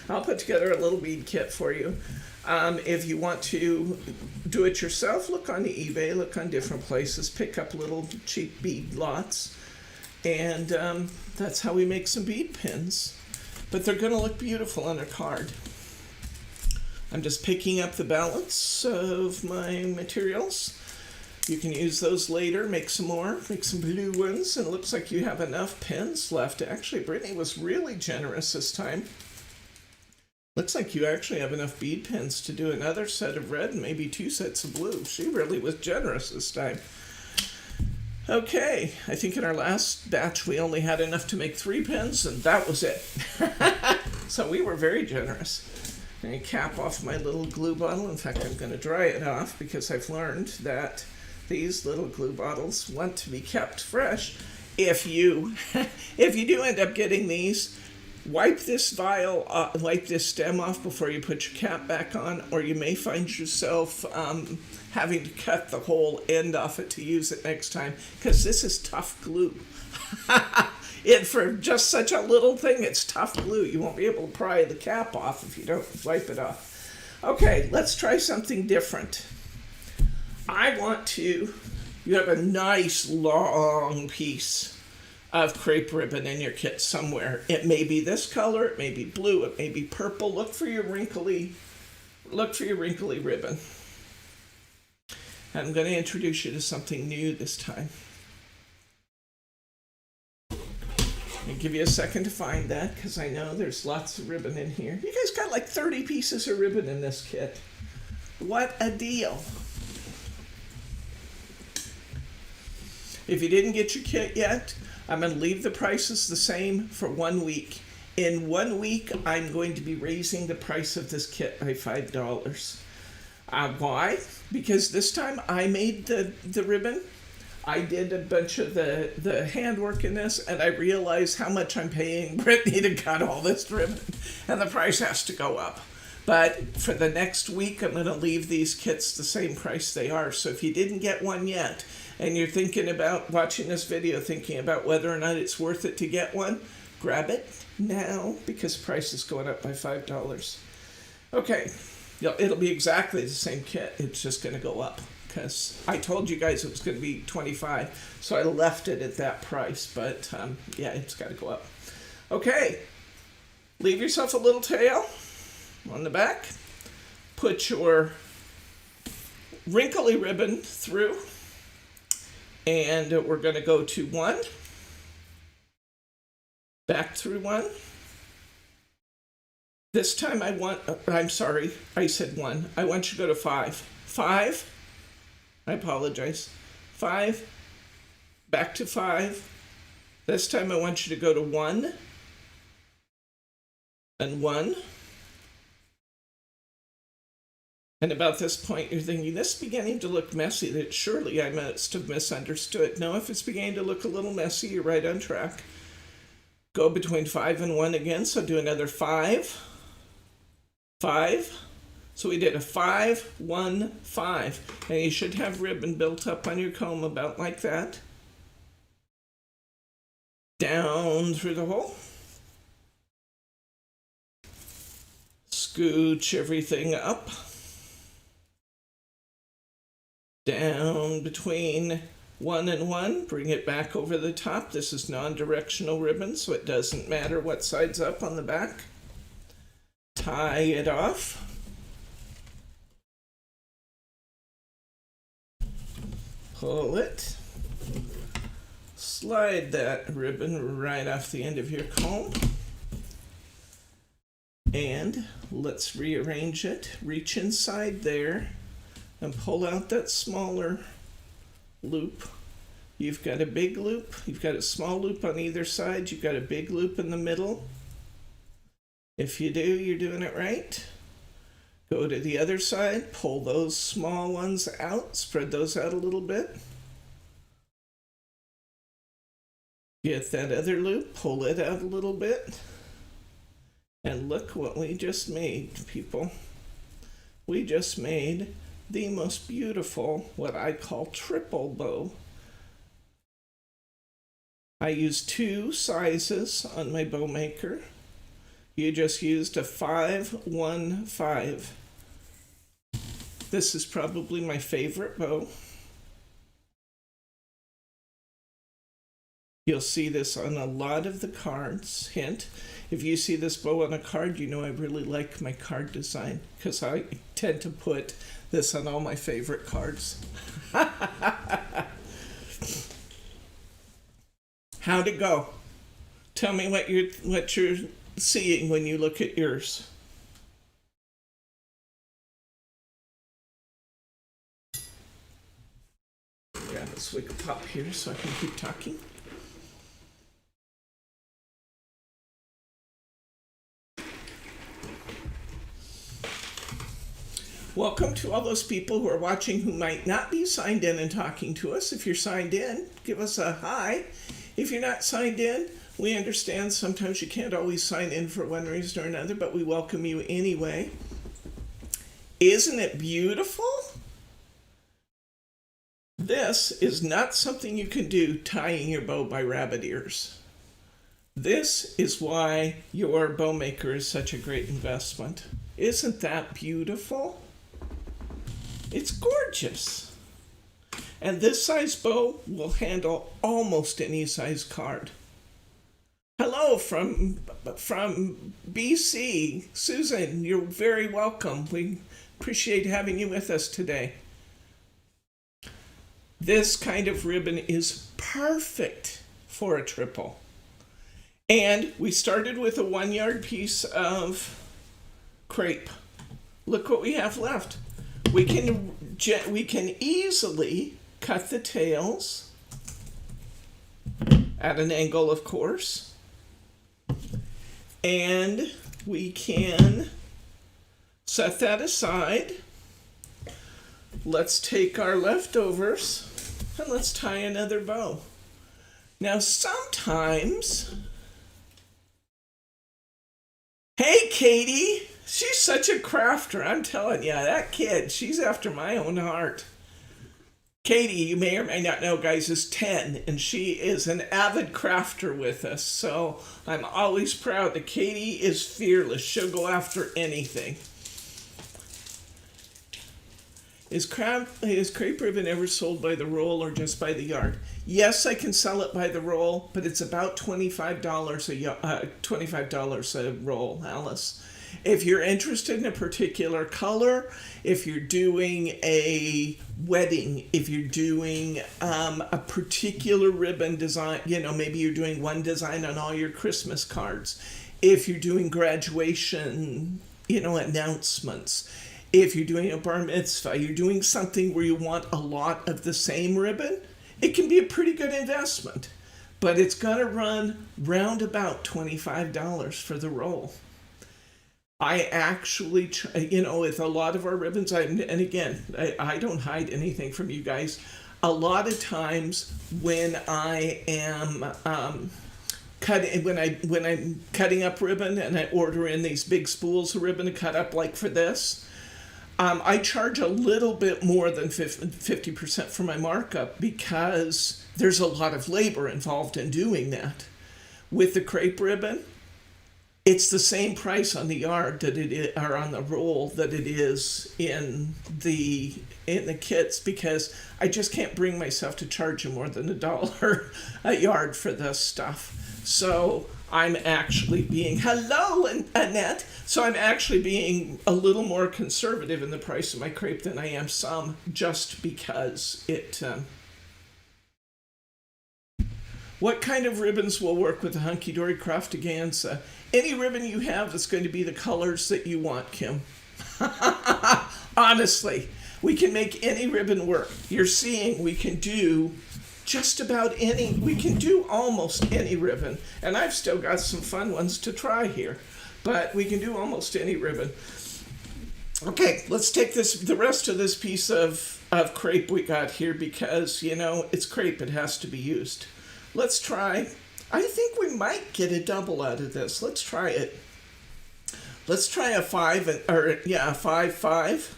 I'll put together a little bead kit for you. If you want to do it yourself, look on eBay, look on different places, pick up little cheap bead lots, and that's how we make some bead pins. But they're going to look beautiful on a card. I'm just picking up the balance of my materials. You can use those later, make some more, make some blue ones, and it looks like you have enough pins left. Actually, Brittany was really generous this time. Looks like you actually have enough bead pens to do another set of red and maybe 2 sets of blue. She really was generous this time. Okay, I think in our last batch we only had enough to make 3 pens, and that was it. So we were very generous. I'm going to cap off my little glue bottle. In fact, I'm going to dry it off because I've learned that these little glue bottles want to be kept fresh. If you do end up getting these, wipe this vial, wipe this stem off before you put your cap back on, or you may find yourself having to cut the whole end off it to use it next time, because this is tough glue. For just such a little thing, it's tough glue. You won't be able to pry the cap off if you don't wipe it off. Okay, let's try something different. You have a nice long piece of crepe ribbon in your kit somewhere. It may be this color, it may be blue, it may be purple. Look for your wrinkly ribbon. I'm going to introduce you to something new this time. I'll give you a second to find that because I know there's lots of ribbon in here. You guys got like 30 pieces of ribbon in this kit. What a deal. If you didn't get your kit yet, I'm going to leave the prices the same for 1 week. In 1 week, I'm going to be raising the price of this kit by $5. Why? Because this time I made the ribbon. I did a bunch of the handwork in this, and I realized how much I'm paying Brittany to cut all this ribbon, and the price has to go up. But for the next week, I'm going to leave these kits the same price they are. So if you didn't get one yet, and you're thinking about watching this video, thinking about whether or not it's worth it to get one, grab it now because the price is going up by $5. Okay, it'll be exactly the same kit. It's just going to go up because I told you guys it was going to be $25, so I left it at that price. But yeah, it's got to go up. Okay, leave yourself a little tail on the back. Put your wrinkly ribbon through. And we're going to go to 1, back through 1, This time I'm sorry, I said 1. I want you to go to 5. 5. I apologize. 5. Back to 5. This time I want you to go to 1. And 1. And about this point, you're thinking, this is beginning to look messy. That surely I must have misunderstood. No, if it's beginning to look a little messy, you're right on track. Go between 5 and 1 again. So do another 5. 5. So we did a 5, 1, 5. And you should have ribbon built up on your comb about like that. Down through the hole. Scooch everything up. Down between 1 and 1, bring it back over the top. This is non-directional ribbon, so it doesn't matter what side's up on the back. Tie it off. Pull it. Slide that ribbon right off the end of your comb. And let's rearrange it. Reach inside there and pull out that smaller loop. You've got a big loop, you've got a small loop on either side, you've got a big loop in the middle. If you do, you're doing it right. Go to the other side, pull those small ones out, spread those out a little bit. Get that other loop, pull it out a little bit. And look what we just made, people. We just made the most beautiful, what I call triple bow. I used 2 sizes on my bow maker. You just used a 5, 1, 5. This is probably my favorite bow. You'll see this on a lot of the cards. Hint, if you see this bow on a card, you know I really like my card design because I tend to put this on all my favorite cards. How'd it go? Tell me what you're seeing when you look at yours. Grab a swig of pop here so I can keep talking. Welcome to all those people who are watching who might not be signed in and talking to us. If you're signed in, give us a hi. If you're not signed in, we understand sometimes you can't always sign in for one reason or another, but we welcome you anyway. Isn't it beautiful? This is not something you can do tying your bow by rabbit ears. This is why your bow maker is such a great investment. Isn't that beautiful? It's gorgeous. And this size bow will handle almost any size card. Hello from BC. Susan, you're very welcome. We appreciate having you with us today. This kind of ribbon is perfect for a triple. And we started with a 1 yard piece of crepe. Look what we have left. We can easily cut the tails at an angle, of course. And we can set that aside. Let's take our leftovers and let's tie another bow. Now sometimes, hey Katie, she's such a crafter, I'm telling you, that kid, she's after my own heart. Katie, you may or may not know, guys, is 10, and she is an avid crafter with us, so I'm always proud that Katie is fearless. She'll go after anything. Is crepe ribbon ever sold by the roll or just by the yard? Yes, I can sell it by the roll, but it's about $25 a roll, Alice. If you're interested in a particular color, if you're doing a wedding, if you're doing a particular ribbon design, maybe you're doing one design on all your Christmas cards. if you're doing graduation, announcements, if you're doing a bar mitzvah, you're doing something where you want a lot of the same ribbon, it can be a pretty good investment. But it's going to run round about $25 for the roll. I actually, with a lot of our ribbons, and again, I don't hide anything from you guys. A lot of times when I am when I'm cutting up ribbon and I order in these big spools of ribbon to cut up like for this, I charge a little bit more than 50% for my markup because there's a lot of labor involved in doing that. With the crepe ribbon, it's the same price on the yard that it is, or on the roll, that it is in the kits, because I just can't bring myself to charge you more than $1 a yard for this stuff. So I'm actually being, hello, Annette. So I'm actually being a little more conservative in the price of my crepe than I am some, just because it. What kind of ribbons will work with the Hunky Dory Craftaganza? Any ribbon you have that's going to be the colors that you want, Kim. Honestly, we can make any ribbon work. You're seeing we can do just about any, we can do almost any ribbon. And I've still got some fun ones to try here, but we can do almost any ribbon. Okay, let's take the rest of this piece of crepe we got here, because, it's crepe, it has to be used. Let's try, I think we might get a double out of this. Let's try it. Let's try a 5-5.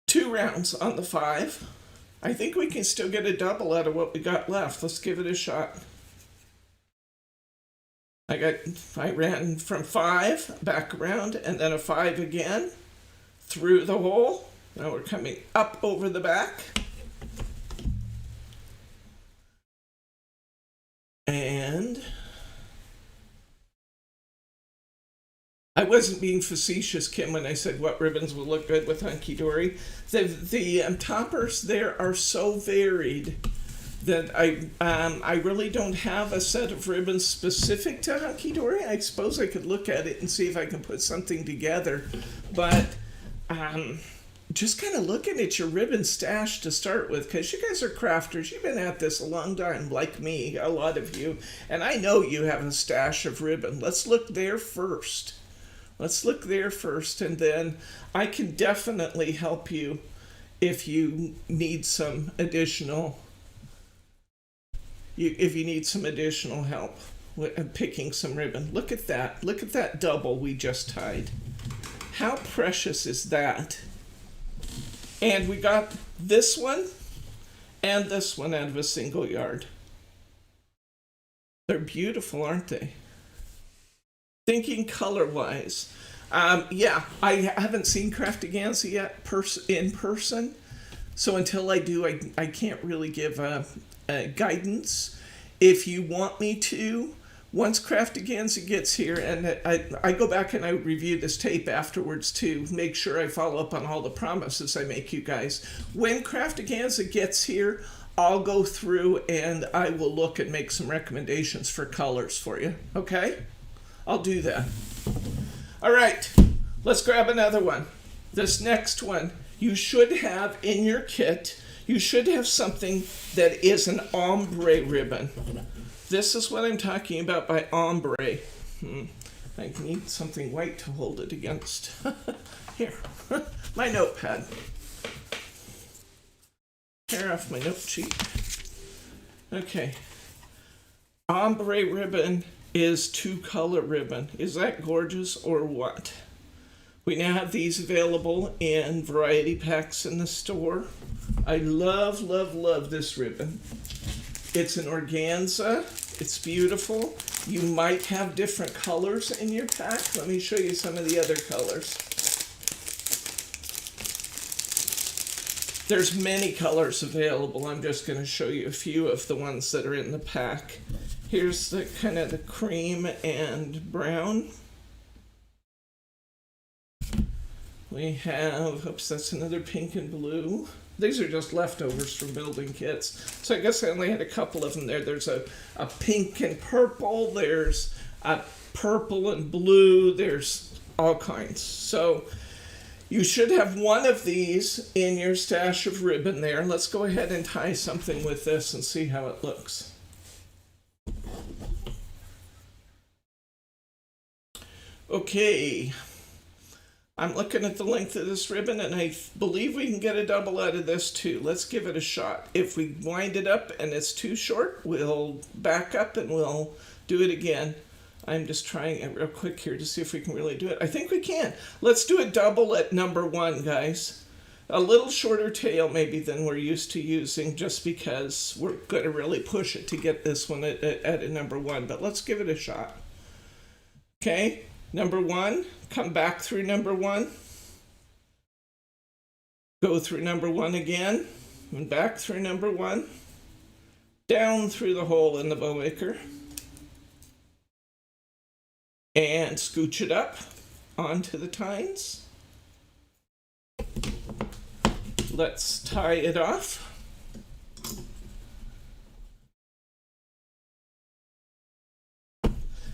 2 rounds on the 5. I think we can still get a double out of what we got left. Let's give it a shot. I ran from 5 back around and then a 5 again through the hole. Now we're coming up over the back. And I wasn't being facetious, Kim, when I said what ribbons will look good with Hunky Dory. The toppers there are so varied that I really don't have a set of ribbons specific to Hunky Dory. I suppose I could look at it and see if I can put something together, but just kind of looking at your ribbon stash to start with, because you guys are crafters. You've been at this a long time, like me, a lot of you, and I know you have a stash of ribbon. Let's look there first. And then I can definitely help you if you need some additional help with picking some ribbon. Look at that double we just tied. How precious is that? And we got this one and this one out of a single yard. They're beautiful, aren't they? Thinking color-wise. I haven't seen Craftaganza yet in person. So until I do, I can't really give guidance. If you want me to, once Craftaganza gets here, and I go back and I review this tape afterwards to make sure I follow up on all the promises I make you guys. When Craftaganza gets here, I'll go through and I will look and make some recommendations for colors for you. Okay? I'll do that. All right, let's grab another one. This next one, you should have in your kit, you should have something that is an ombre ribbon. This is what I'm talking about by ombre. I need something white to hold it against. Here, my notepad. Tear off my note sheet. Okay. Ombre ribbon is 2-color ribbon. Is that gorgeous or what? We now have these available in variety packs in the store. I love, love, love this ribbon. It's an organza. It's beautiful. You might have different colors in your pack. Let me show you some of the other colors. There's many colors available. I'm just going to show you a few of the ones that are in the pack. Here's the kind of the cream and brown. We have, oops, that's another pink and blue. These are just leftovers from building kits. So I guess I only had a couple of them there. There's a pink and purple. There's purple and blue. There's all kinds. So you should have one of these in your stash of ribbon there. Let's go ahead and tie something with this and see how it looks. Okay, I'm looking at the length of this ribbon and I believe we can get a double out of this too. Let's give it a shot. If we wind it up and it's too short, we'll back up and we'll do it again. I'm just trying it real quick here to see if we can really do it. I think we can. Let's do a double at number 1, guys. A little shorter tail maybe than we're used to using, just because we're going to really push it to get this one at a number 1. But let's give it a shot. Okay, number 1, come back through number 1. Go through number 1 again, and back through number 1. Down through the hole in the bow maker. And scooch it up onto the tines. Let's tie it off.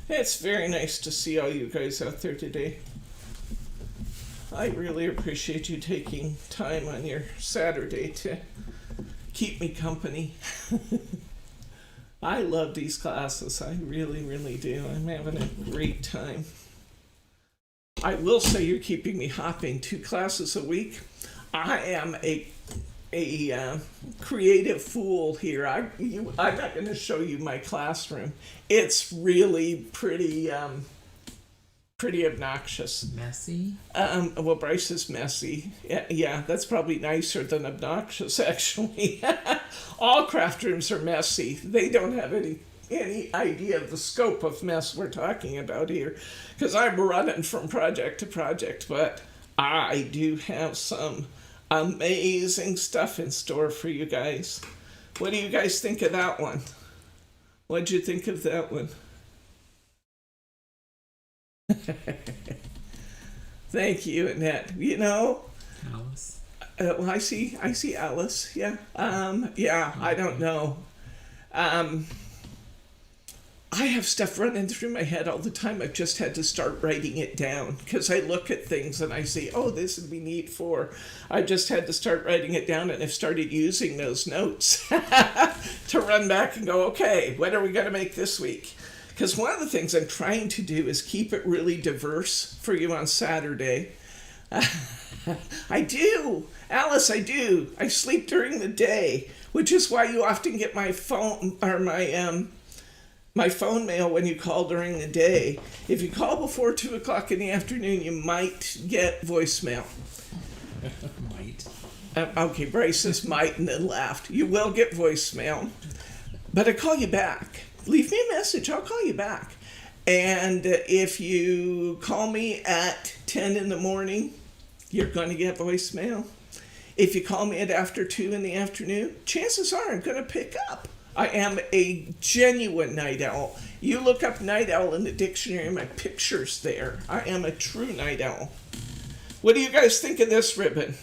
It's very nice to see all you guys out there today. I really appreciate you taking time on your Saturday to keep me company. I love these classes. I really, really do. I'm having a great time. I will say you're keeping me hopping 2 classes a week. I am a creative fool here. I'm not going to show you my classroom. It's really pretty obnoxious. Messy? Well, Bryce is messy. Yeah, that's probably nicer than obnoxious, actually. All craft rooms are messy. They don't have any idea of the scope of mess we're talking about here, because I'm running from project to project, but I do have some amazing stuff in store for you guys. What do you guys think of that one? What'd you think of that one? Thank you, Annette. You know, Alice. well, I see Alice. Yeah. Yeah. I don't know. I have stuff running through my head all the time. I've just had to start writing it down because I look at things and I see, oh, this would be neat for. I just had to start writing it down, and I've started using those notes to run back and go, okay, what are we going to make this week? Because one of the things I'm trying to do is keep it really diverse for you on Saturday. I do. Alice, I do. I sleep during the day, which is why you often get my phone or my phone mail when you call during the day. If you call before 2 o'clock in the afternoon, you might get voicemail. Might. Okay, Bryce says might and then laughed. You will get voicemail, but I call you back. Leave me a message, I'll call you back. And if you call me at 10 in the morning, you're going to get voicemail. If you call me at after 2 in the afternoon, chances are I'm going to pick up. I am a genuine night owl. You look up night owl in the dictionary, my picture's there. I am a true night owl. What do you guys think of this ribbon?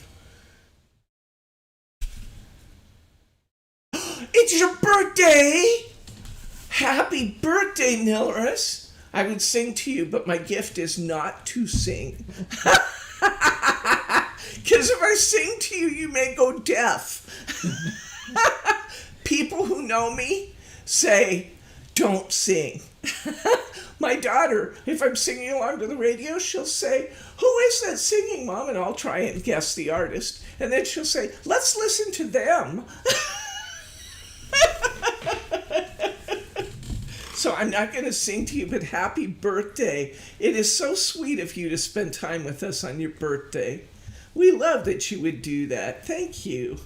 It's your birthday! Happy birthday, Nilris. I would sing to you, but my gift is not to sing. Because if I sing to you, you may go deaf. People who know me say, don't sing. My daughter, if I'm singing along to the radio, she'll say, who is that singing, Mom? And I'll try and guess the artist. And then she'll say, let's listen to them. So I'm not going to sing to you, but happy birthday. It is so sweet of you to spend time with us on your birthday. We love that you would do that. Thank you.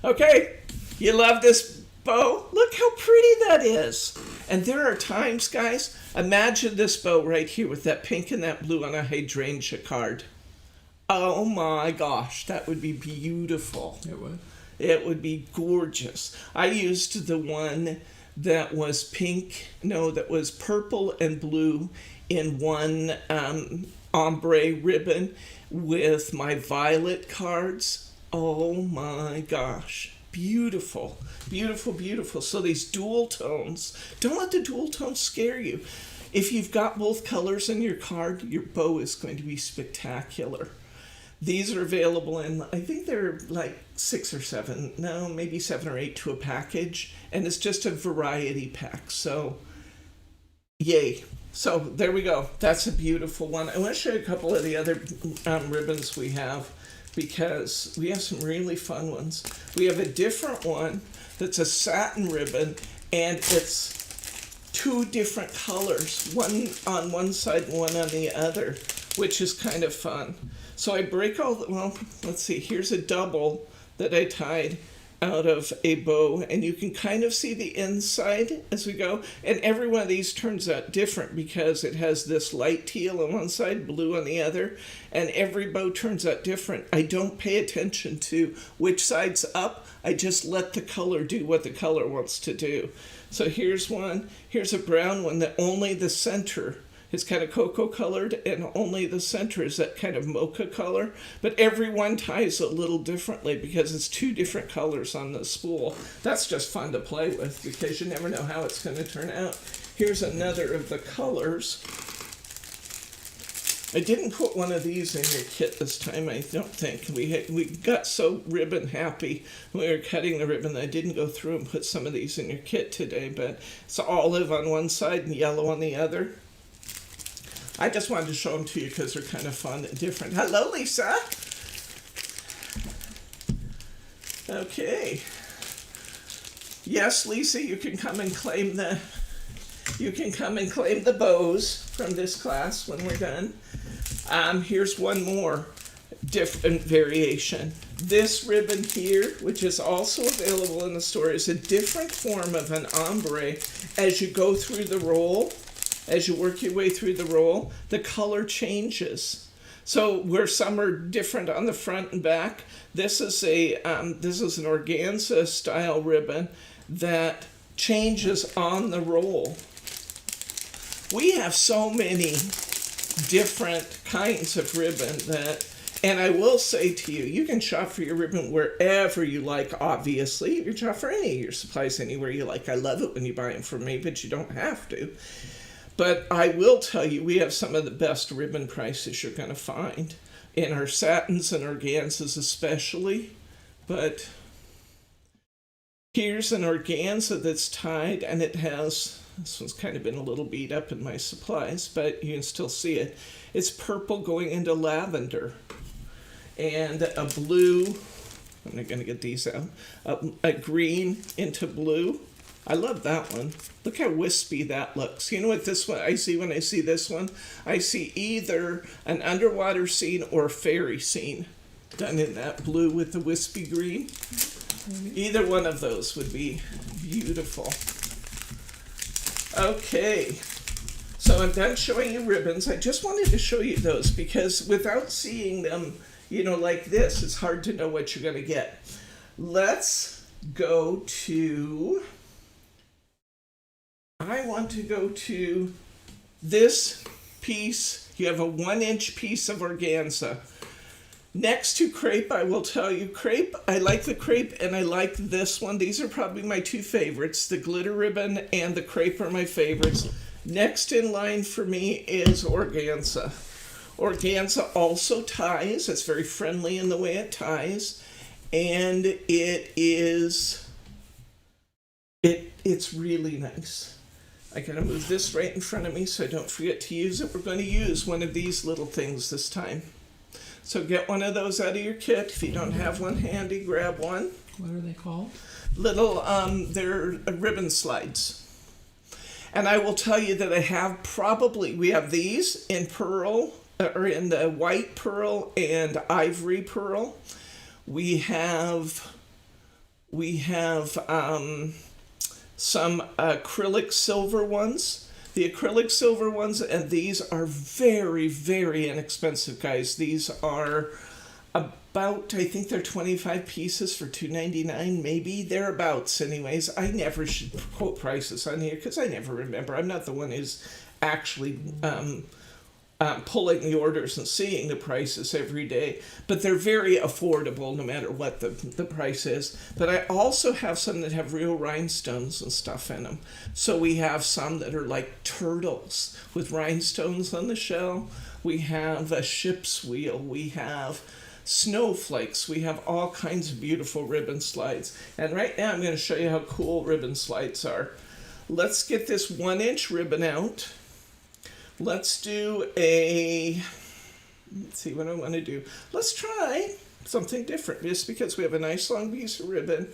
Okay, you love this bow? Look how pretty that is. And there are times, guys, imagine this bow right here with that pink and that blue on a hydrangea card. Oh my gosh, that would be beautiful. It would. It would be gorgeous. I used the one that was that was purple and blue in one ombre ribbon with my violet cards. Oh my gosh. beautiful, beautiful, beautiful. So these dual tones, don't let the dual tones scare you. If you've got both colors in your card, your bow is going to be spectacular. These are available in, I think they're like 6 or 7, no, maybe 7 or 8 to a package, and it's just a variety pack. So, yay. So there we go. That's a beautiful one. I want to show you a couple of the other ribbons we have, because we have some really fun ones. We have a different one that's a satin ribbon, and it's 2 different colors, one on one side and one on the other, which is kind of fun. So I break all the, well, let's see, here's a double that I tied out of a bow, and you can kind of see the inside as we go. And every one of these turns out different because it has this light teal on one side, blue on the other, and every bow turns out different. I don't pay attention to which side's up. I just let the color do what the color wants to do. So here's one. Here's a brown one that only the center is kind of cocoa colored, and only the center is that kind of mocha color. But every one ties a little differently because it's 2 different colors on the spool. That's just fun to play with because you never know how it's going to turn out. Here's another of the colors. I didn't put one of these in your kit this time, I don't think. We got so ribbon happy when we were cutting the ribbon that I didn't go through and put some of these in your kit today, but it's olive on one side and yellow on the other. I just wanted to show them to you because they're kind of fun and different. Hello, Lisa. Okay. Yes, Lisa, you can come and claim the bows from this class when we're done. Here's one more different variation. This ribbon here, which is also available in the store, is a different form of an ombre. As you go through the roll, as you work your way through the roll, the color changes. So where some are different on the front and back, this is an organza style ribbon that changes on the roll. We have so many different kinds of ribbon that, and I will say to you, you can shop for your ribbon wherever you like, obviously. You can shop for any of your supplies anywhere you like. I love it when you buy them from me, but you don't have to. But I will tell you, we have some of the best ribbon prices you're going to find in our satins and organzas especially. But here's an organza that's tied, and it has, this one's kind of been a little beat up in my supplies, but you can still see it. It's purple going into lavender, and a blue, I'm not going to get these out, a green into blue. I love that one. Look how wispy that looks. You know what this one I see when I see this one? I see either an underwater scene or a fairy scene done in that blue with the wispy green. Either one of those would be beautiful. Okay, so I'm done showing you ribbons. I just wanted to show you those because without seeing them, you know, like this, it's hard to know what you're going to get. Let's go to, I want to go to this piece. You have a 1-inch piece of organza. Next to crepe, I will tell you, crepe, I like the crepe and I like this one. These are probably my 2 favorites. The glitter ribbon and the crepe are my favorites. Next in line for me is organza. Organza also ties. It's very friendly in the way it ties. And it's really nice. I gotta move this right in front of me so I don't forget to use it. We're going to use one of these little things this time. So get one of those out of your kit. If you don't have one handy, grab one. What are they called? Little, they're ribbon slides. And I will tell you that we have these in pearl, or in the white pearl and ivory pearl. We have some acrylic silver ones. The acrylic silver ones, and these are very, very inexpensive, guys. These are about, I think they're 25 pieces for $2.99, maybe thereabouts. Anyways, I never should quote prices on here because I never remember. I'm not the one who's actually pulling the orders and seeing the prices every day, but they're very affordable no matter what the price is. But I also have some that have real rhinestones and stuff in them. So we have some that are like turtles with rhinestones on the shell. We have a ship's wheel. We have snowflakes. We have all kinds of beautiful ribbon slides. And right now I'm going to show you how cool ribbon slides are. Let's get this 1-inch ribbon out. Let's do let's see what I want to do. Let's try something different just because we have a nice long piece of ribbon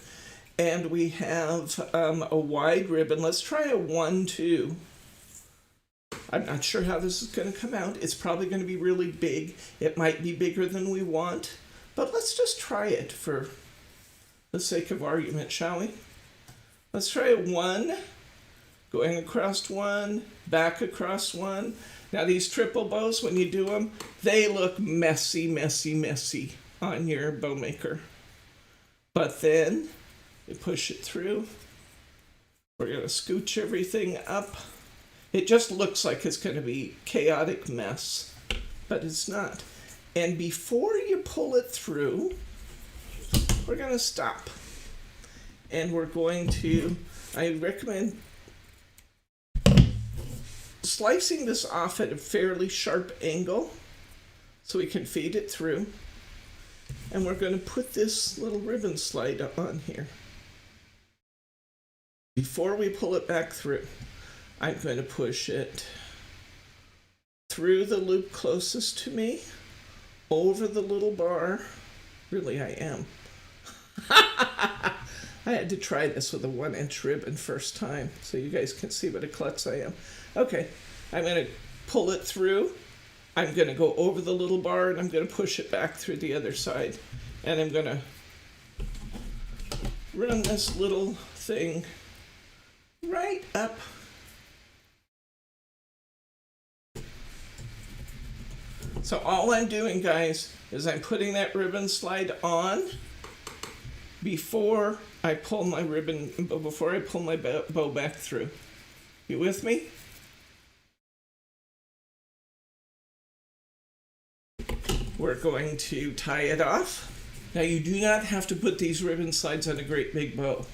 and we have a wide ribbon. Let's try a 1-2. I'm not sure how this is going to come out. It's probably going to be really big. It might be bigger than we want, but let's just try it for the sake of argument, shall we? Let's try a 1. Going across 1, back across 1. Now these triple bows, when you do them, they look messy, messy, messy on your bow maker. But then you push it through. We're going to scooch everything up. It just looks like it's going to be a chaotic mess, but it's not. And before you pull it through, we're going to stop. And we're going to, I recommend slicing this off at a fairly sharp angle so we can feed it through. And we're going to put this little ribbon slide on here. Before we pull it back through, I'm going to push it through the loop closest to me, over the little bar. Really, I am. I had to try this with a 1-inch ribbon first time so you guys can see what a klutz I am. Okay, I'm going to pull it through. I'm going to go over the little bar and I'm going to push it back through the other side. And I'm going to run this little thing right up. So all I'm doing, guys, is I'm putting that ribbon slide on before I pull my bow back through. You with me? We're going to tie it off. Now you do not have to put these ribbon slides on a great big bow.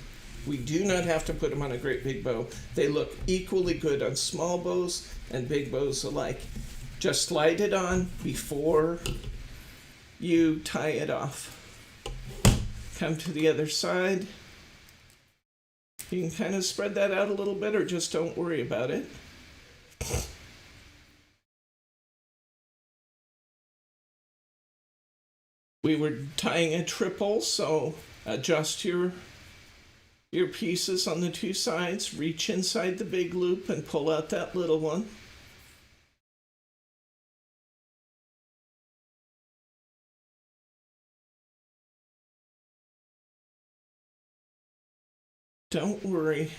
We do not have to put them on a great big bow. They look equally good on small bows and big bows alike. Just slide it on before you tie it off. Come to the other side. You can kind of spread that out a little bit or just don't worry about it. We were tying a triple, so adjust your pieces on the two sides, reach inside the big loop and pull out that little one. Don't worry.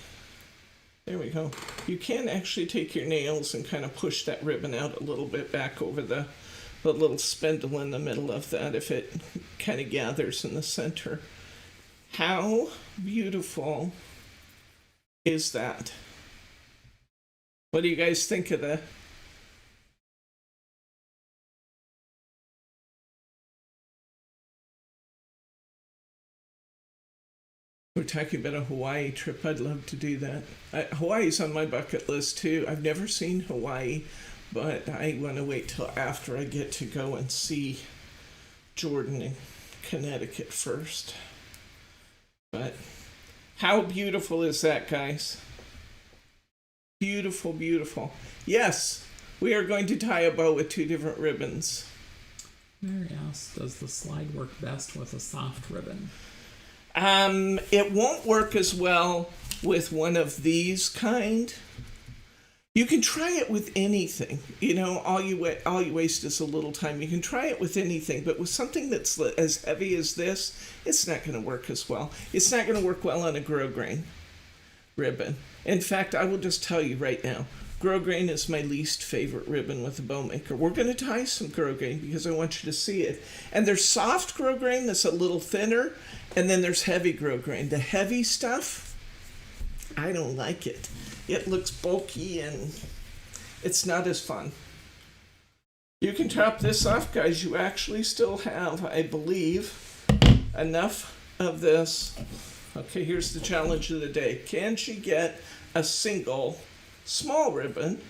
There we go. You can actually take your nails and kind of push that ribbon out a little bit back over the little spindle in the middle of that if it kind of gathers in the center. How beautiful is that? What do you guys think of that? We're talking about a Hawaii trip. I'd love to do that. Hawaii's on my bucket list too. I've never seen Hawaii, but I want to wait till after I get to go and see Jordan and Connecticut first. But how beautiful is that, guys? Beautiful, beautiful. Yes, we are going to tie a bow with 2 different ribbons. Mary asked, does the slide work best with a soft ribbon? It won't work as well with one of these kind. You can try it with anything. You know, all you waste is a little time. You can try it with anything, but with something that's as heavy as this, it's not going to work as well. It's not going to work well on a Grosgrain ribbon. In fact, I will just tell you right now, Grosgrain is my least favorite ribbon with a bow maker. We're going to tie some Grosgrain because I want you to see it. And there's soft Grosgrain that's a little thinner, and then there's heavy Grosgrain. The heavy stuff, I don't like it. It looks bulky and it's not as fun. You can top this off, guys. You actually still have, I believe, enough of this. Okay, here's the challenge of the day. Can she get a single small ribbon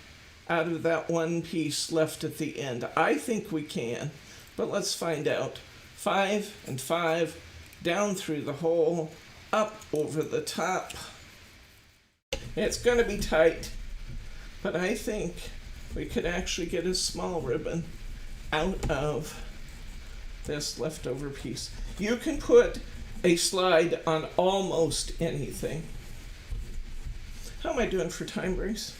out of that one piece left at the end? I think we can, but let's find out. 5 and 5, down through the hole, up over the top. It's going to be tight, but I think we could actually get a small ribbon out of this leftover piece. You can put a slide on almost anything. How am I doing for time, Brace?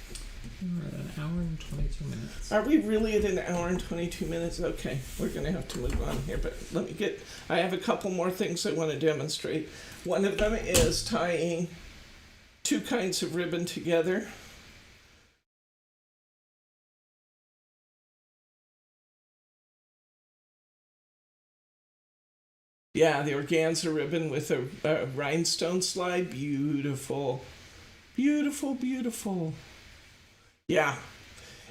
We're at an hour and 22 minutes. Are we really at an hour and 22 minutes? Okay, we're going to have to move on here, but I have a couple more things I want to demonstrate. One of them is tying two kinds of ribbon together. Yeah, the organza ribbon with a rhinestone slide. Beautiful. Beautiful, beautiful. Yeah.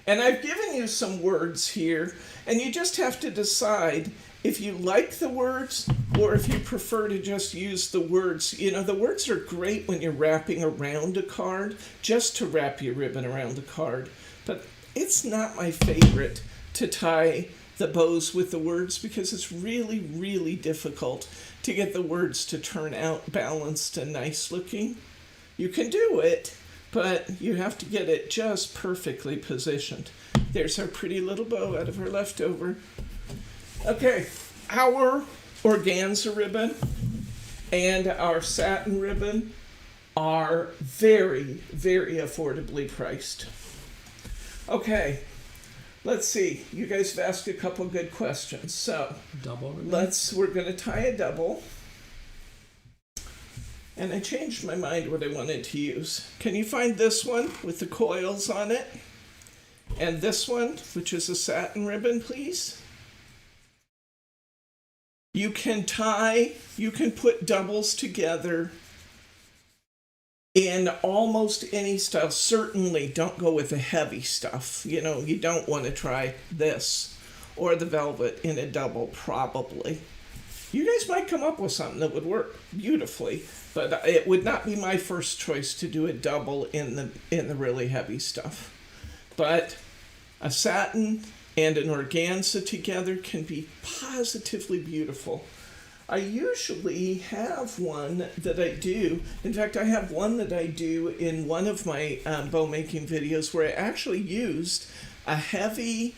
And I've given you some words here, and you just have to decide if you like the words or if you prefer to just use the words. You know, the words are great when you're wrapping around a card, just to wrap your ribbon around the card. But it's not my favorite to tie the bows with the words because it's really, really difficult to get the words to turn out balanced and nice looking. You can do it, but you have to get it just perfectly positioned. There's our pretty little bow out of our leftover. Okay, our organza ribbon and our satin ribbon are very, very affordably priced. Okay. Let's see. You guys have asked a couple good questions. So Double ribbon. we're going to tie a double. And I changed my mind what I wanted to use. Can you find this one with the coils on it? And this one, which is a satin ribbon, please? You can put doubles together in almost any style. Certainly don't go with the heavy stuff. You know, you don't want to try this or the velvet in a double, probably. You guys might come up with something that would work beautifully, but it would not be my first choice to do a double in the really heavy stuff. But a satin and an organza together can be positively beautiful. I usually have one that I do. In fact, I have one that I do in one of my bow making videos where I actually used a heavy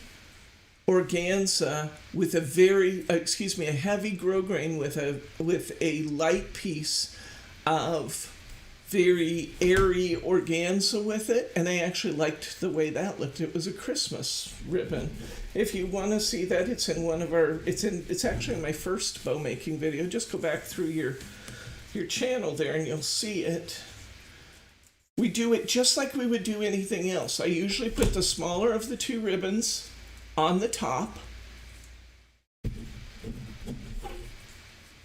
organza with a heavy grosgrain with a light piece of very airy organza with it, and I actually liked the way that looked. It was a Christmas ribbon. If you want to see that, it's in one of our. It's actually in my first bow making video. Just go back through your channel there, and you'll see it. We do it just like we would do anything else. I usually put the smaller of the two ribbons on the top.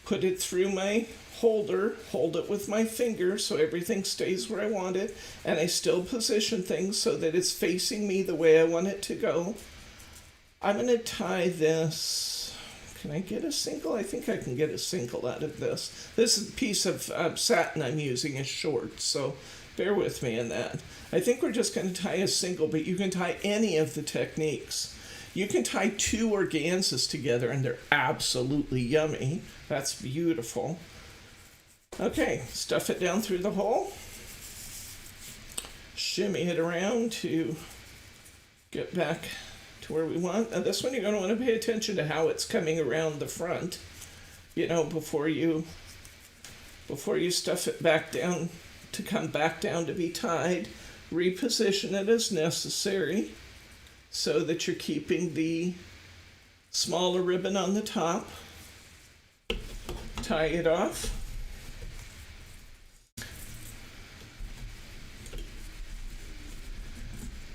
Put it through my holder, hold it with my finger so everything stays where I want it, and I still position things so that it's facing me the way I want it to go. I'm going to tie this. Can I get a single? I think I can get a single out of this. This piece of satin I'm using is short, so bear with me in that. I think we're just going to tie a single, but you can tie any of the techniques. You can tie two organzas together and they're absolutely yummy. That's beautiful. Okay, stuff it down through the hole. Shimmy it around to get back to where we want. Now this one you're going to want to pay attention to how it's coming around the front, you know, before you stuff it back down to come back down to be tied. Reposition it as necessary so that you're keeping the smaller ribbon on the top. Tie it off.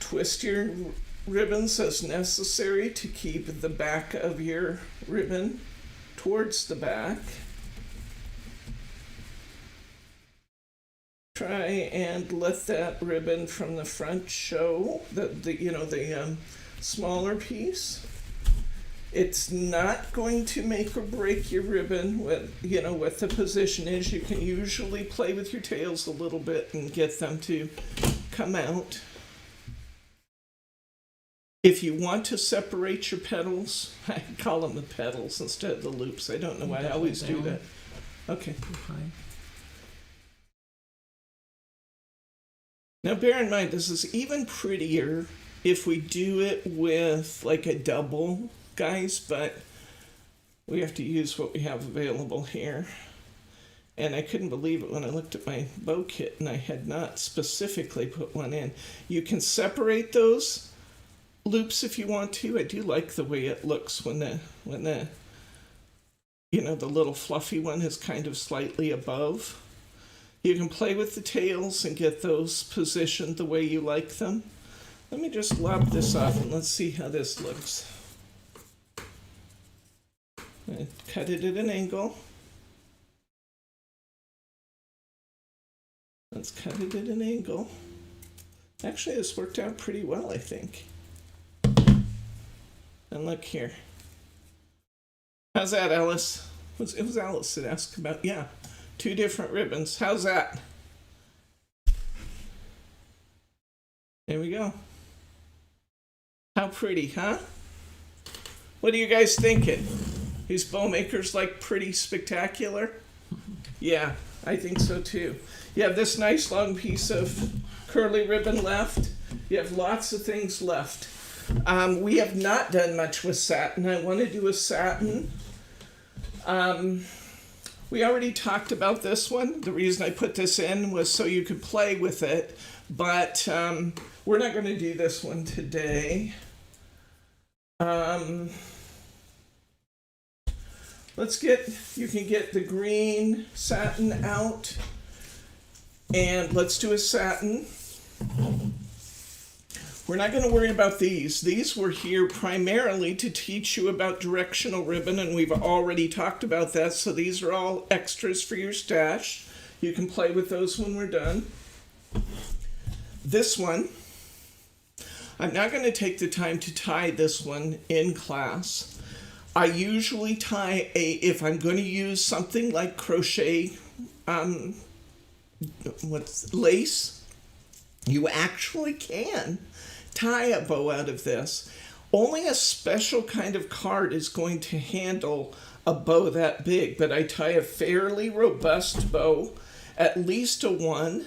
Twist your ribbons as necessary to keep the back of your ribbon towards the back. Try and let that ribbon from the front show the smaller piece. It's not going to make or break your ribbon with, what the position is. You can usually play with your tails a little bit and get them to come out. If you want to separate your petals, I call them the petals instead of the loops. I don't know why I always do that. Okay. Now bear in mind, this is even prettier if we do it with like a double, guys, but we have to use what we have available here. And I couldn't believe it when I looked at my bow kit and I had not specifically put one in. You can separate those loops if you want to. I do like the way it looks when the the little fluffy one is kind of slightly above. You can play with the tails and get those positioned the way you like them. Let me just lop this off and let's see how this looks. I cut it at an angle. Let's cut it at an angle. Actually, this worked out pretty well, I think. And look here. How's that, Alice? It was Alice that asked about, yeah, 2 different ribbons. How's that? There we go. How pretty, huh? What are you guys thinking? These bow makers like pretty spectacular? Yeah, I think so too. You have this nice long piece of curly ribbon left. You have lots of things left. We have not done much with satin. I want to do a satin. We already talked about this one. The reason I put this in was so you could play with it, but we're not going to do this one today. You can get the green satin out, and let's do a satin. We're not going to worry about these. These were here primarily to teach you about directional ribbon, and we've already talked about that, so these are all extras for your stash. You can play with those when we're done. This one, I'm not going to take the time to tie this one in class. I usually tie if I'm going to use something like crochet, lace, you actually can tie a bow out of this. Only a special kind of card is going to handle a bow that big, but I tie a fairly robust bow, at least a 1,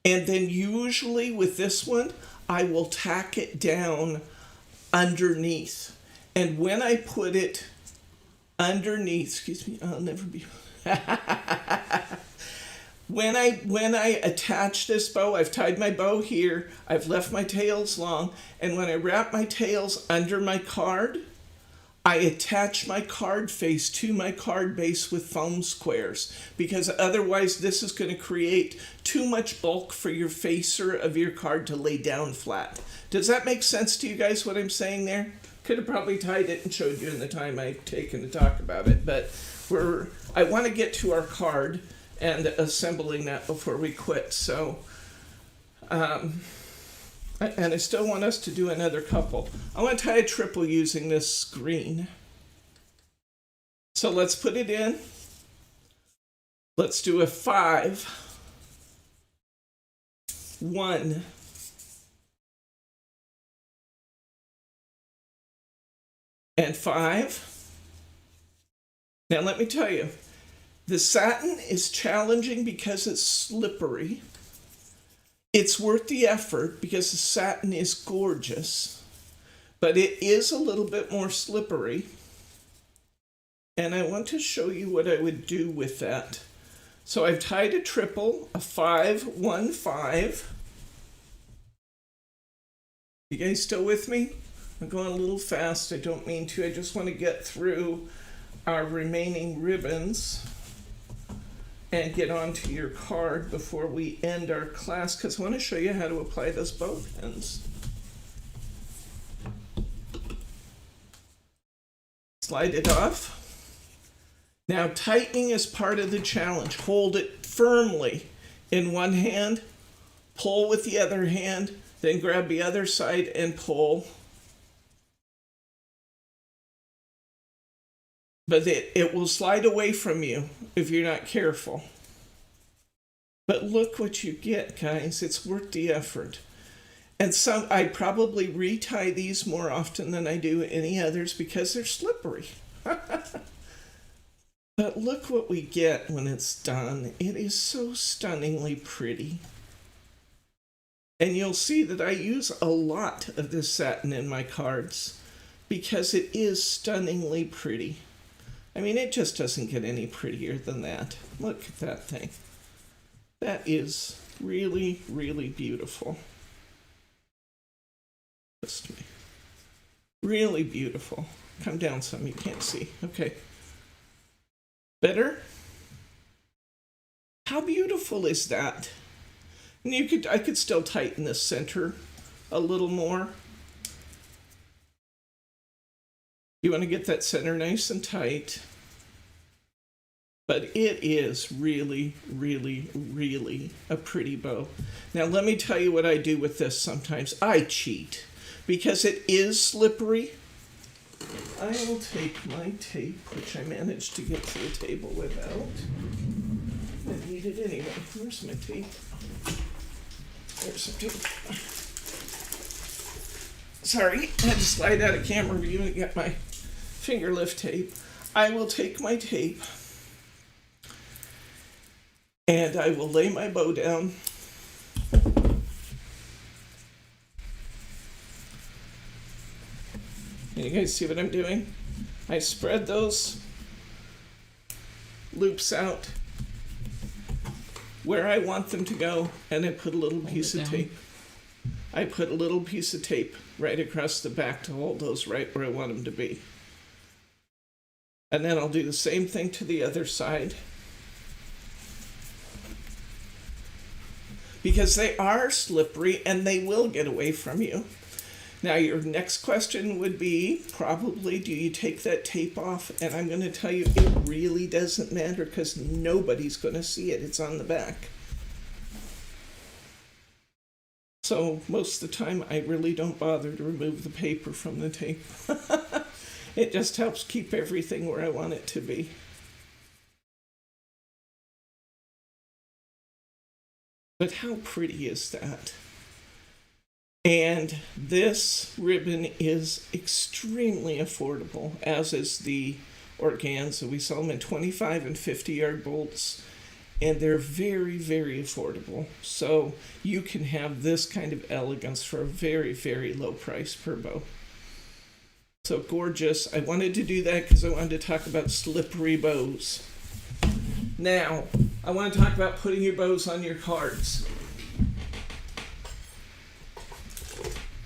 and then usually with this one, I will tack it down underneath. And when I put it underneath, excuse me, I'll never be... When I attach this bow, I've tied my bow here, I've left my tails long, and when I wrap my tails under my card, I attach my card face to my card base with foam squares, because otherwise this is going to create too much bulk for your facer of your card to lay down flat. Does that make sense to you guys, what I'm saying there? Could have probably tied it and showed you in the time I've taken to talk about it, but I want to get to our card and assembling that before we quit. So, and I still want us to do another couple. I want to tie a triple using this green. So let's put it in. Let's do a 5, 1, and 5. Now let me tell you, the satin is challenging because it's slippery. It's worth the effort because the satin is gorgeous, but it is a little bit more slippery. And I want to show you what I would do with that. So I've tied a triple, a 5, 1, 5. You guys still with me? I'm going a little fast. I don't mean to. I just want to get through our remaining ribbons and get onto your card before we end our class, because I want to show you how to apply those bow pins. Slide it off. Now tightening is part of the challenge. Hold it firmly in one hand, pull with the other hand, then grab the other side and pull. but it will slide away from you if you're not careful. But look what you get, guys. It's worth the effort. And some, I probably retie these more often than I do any others because they're slippery. But look what we get when it's done. It is so stunningly pretty. And you'll see that I use a lot of this satin in my cards because it is stunningly pretty. I mean, it just doesn't get any prettier than that. Look at that thing. That is really, really beautiful. Just me. Really beautiful. Come down some, you can't see. Okay. Better? How beautiful is that? And I could still tighten the center a little more. You want to get that center nice and tight. But it is really, really, really a pretty bow. Now let me tell you what I do with this sometimes. I cheat. Because it is slippery, I will take my tape, which I managed to get to the table without. I need it anyway. Where's my tape? There's some tape. Sorry, I had to slide out of camera view and get my finger lift tape. I will take my tape and I will lay my bow down. Can you guys see what I'm doing? I spread those loops out where I want them to go, and I put a little piece of tape. I put a little piece of tape right across the back to hold those right where I want them to be. And then I'll do the same thing to the other side. Because they are slippery and they will get away from you. Now your next question would be probably, do you take that tape off? And I'm going to tell you it really doesn't matter because nobody's going to see it. It's on the back. So most of the time I really don't bother to remove the paper from the tape. It just helps keep everything where I want it to be. But how pretty is that? And this ribbon is extremely affordable, as is the Organza. We sell them in 25 and 50 yard bolts, and they're very, very affordable. So you can have this kind of elegance for a very, very low price per bow. So gorgeous. I wanted to do that because I wanted to talk about slippery bows. Now, I want to talk about putting your bows on your cards.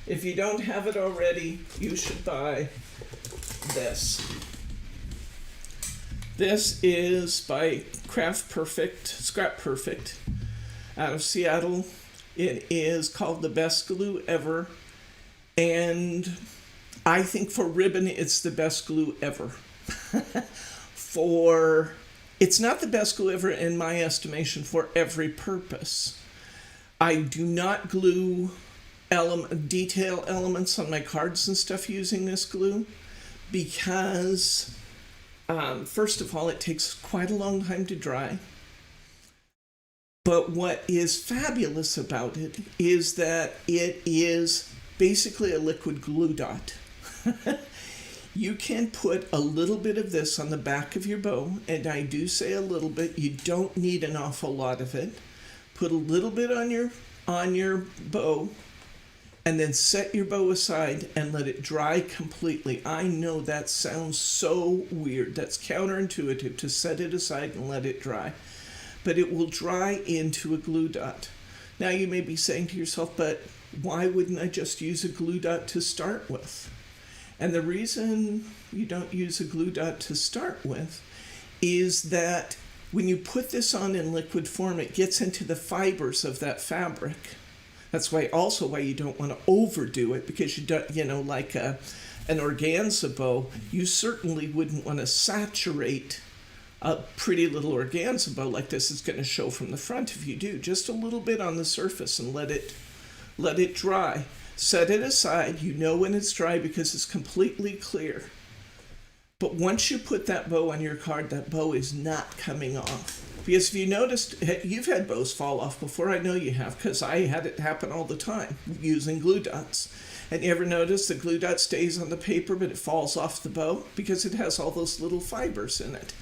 If you don't have it already, you should buy this. This is by Scrap Perfect, out of Seattle. It is called the best glue ever, and I think for ribbon, it's the best glue ever. It's not the best glue ever in my estimation for every purpose. I do not glue detail elements on my cards and stuff using this glue because first of all, it takes quite a long time to dry. But what is fabulous about it is that it is basically a liquid glue dot. You can put a little bit of this on the back of your bow, and I do say a little bit. You don't need an awful lot of it. Put a little bit on your bow, and then set your bow aside and let it dry completely. I know that sounds so weird. That's counterintuitive to set it aside and let it dry. But it will dry into a glue dot. Now you may be saying to yourself, but why wouldn't I just use a glue dot to start with? And the reason you don't use a glue dot to start with is that when you put this on in liquid form, it gets into the fibers of that fabric. That's why you don't want to overdo it, because you don't, like an organza bow, you certainly wouldn't want to saturate a pretty little organza bow like this is going to show from the front. If you do, just a little bit on the surface and let it dry. Set it aside. You know when it's dry because it's completely clear. But once you put that bow on your card, that bow is not coming off. Because if you noticed, you've had bows fall off before. I know you have, because I had it happen all the time using glue dots. And you ever notice the glue dot stays on the paper, but it falls off the bow? Because it has all those little fibers in it.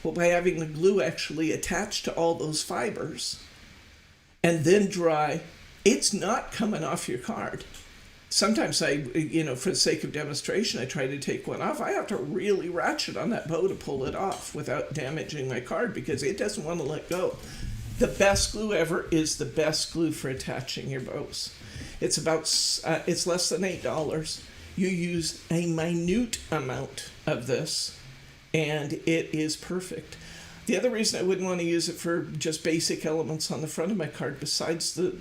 Well, by having the glue actually attached to all those fibers and then dry, it's not coming off your card. Sometimes I, for the sake of demonstration, I try to take one off. I have to really ratchet on that bow to pull it off without damaging my card because it doesn't want to let go. The best glue ever is the best glue for attaching your bows. It's less than $8. You use a minute amount of this and it is perfect. The other reason I wouldn't want to use it for just basic elements on the front of my card, besides the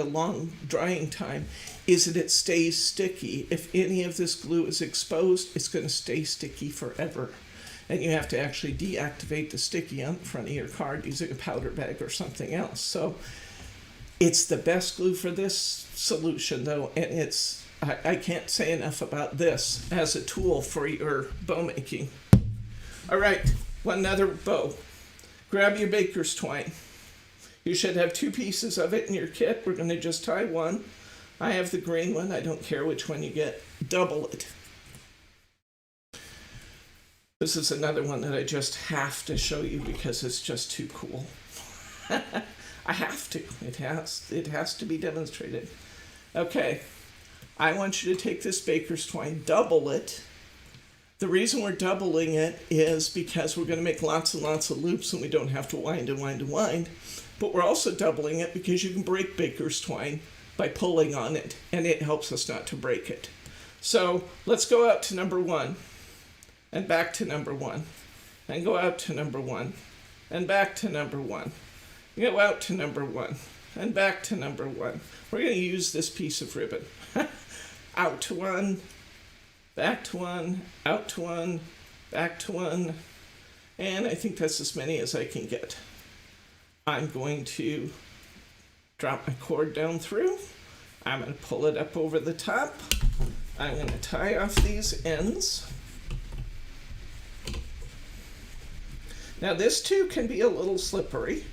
long drying time, is that it stays sticky. If any of this glue is exposed, it's going to stay sticky forever. And you have to actually deactivate the sticky on the front of your card using a powder bag or something else. So it's the best glue for this solution, though, and I can't say enough about this as a tool for your bow making. All right. Another bow. Grab your baker's twine. You should have 2 pieces of it in your kit. We're going to just tie one. I have the green one. I don't care which one you get. Double it. This is another one that I just have to show you because it's just too cool. I have to. It has to be demonstrated. Okay. I want you to take this baker's twine, double it. The reason we're doubling it is because we're going to make lots and lots of loops and we don't have to wind and wind and wind. But we're also doubling it because you can break baker's twine by pulling on it, and it helps us not to break it. So let's go out to number 1 and back to number 1 and go out to number 1 and back to number 1. Go out to number 1 and back to number 1. We're going to use this piece of ribbon. Out to 1. Back to 1, out to 1, back to 1, and I think that's as many as I can get. I'm going to drop my cord down through. I'm going to pull it up over the top. I'm going to tie off these ends. Now this too can be a little slippery.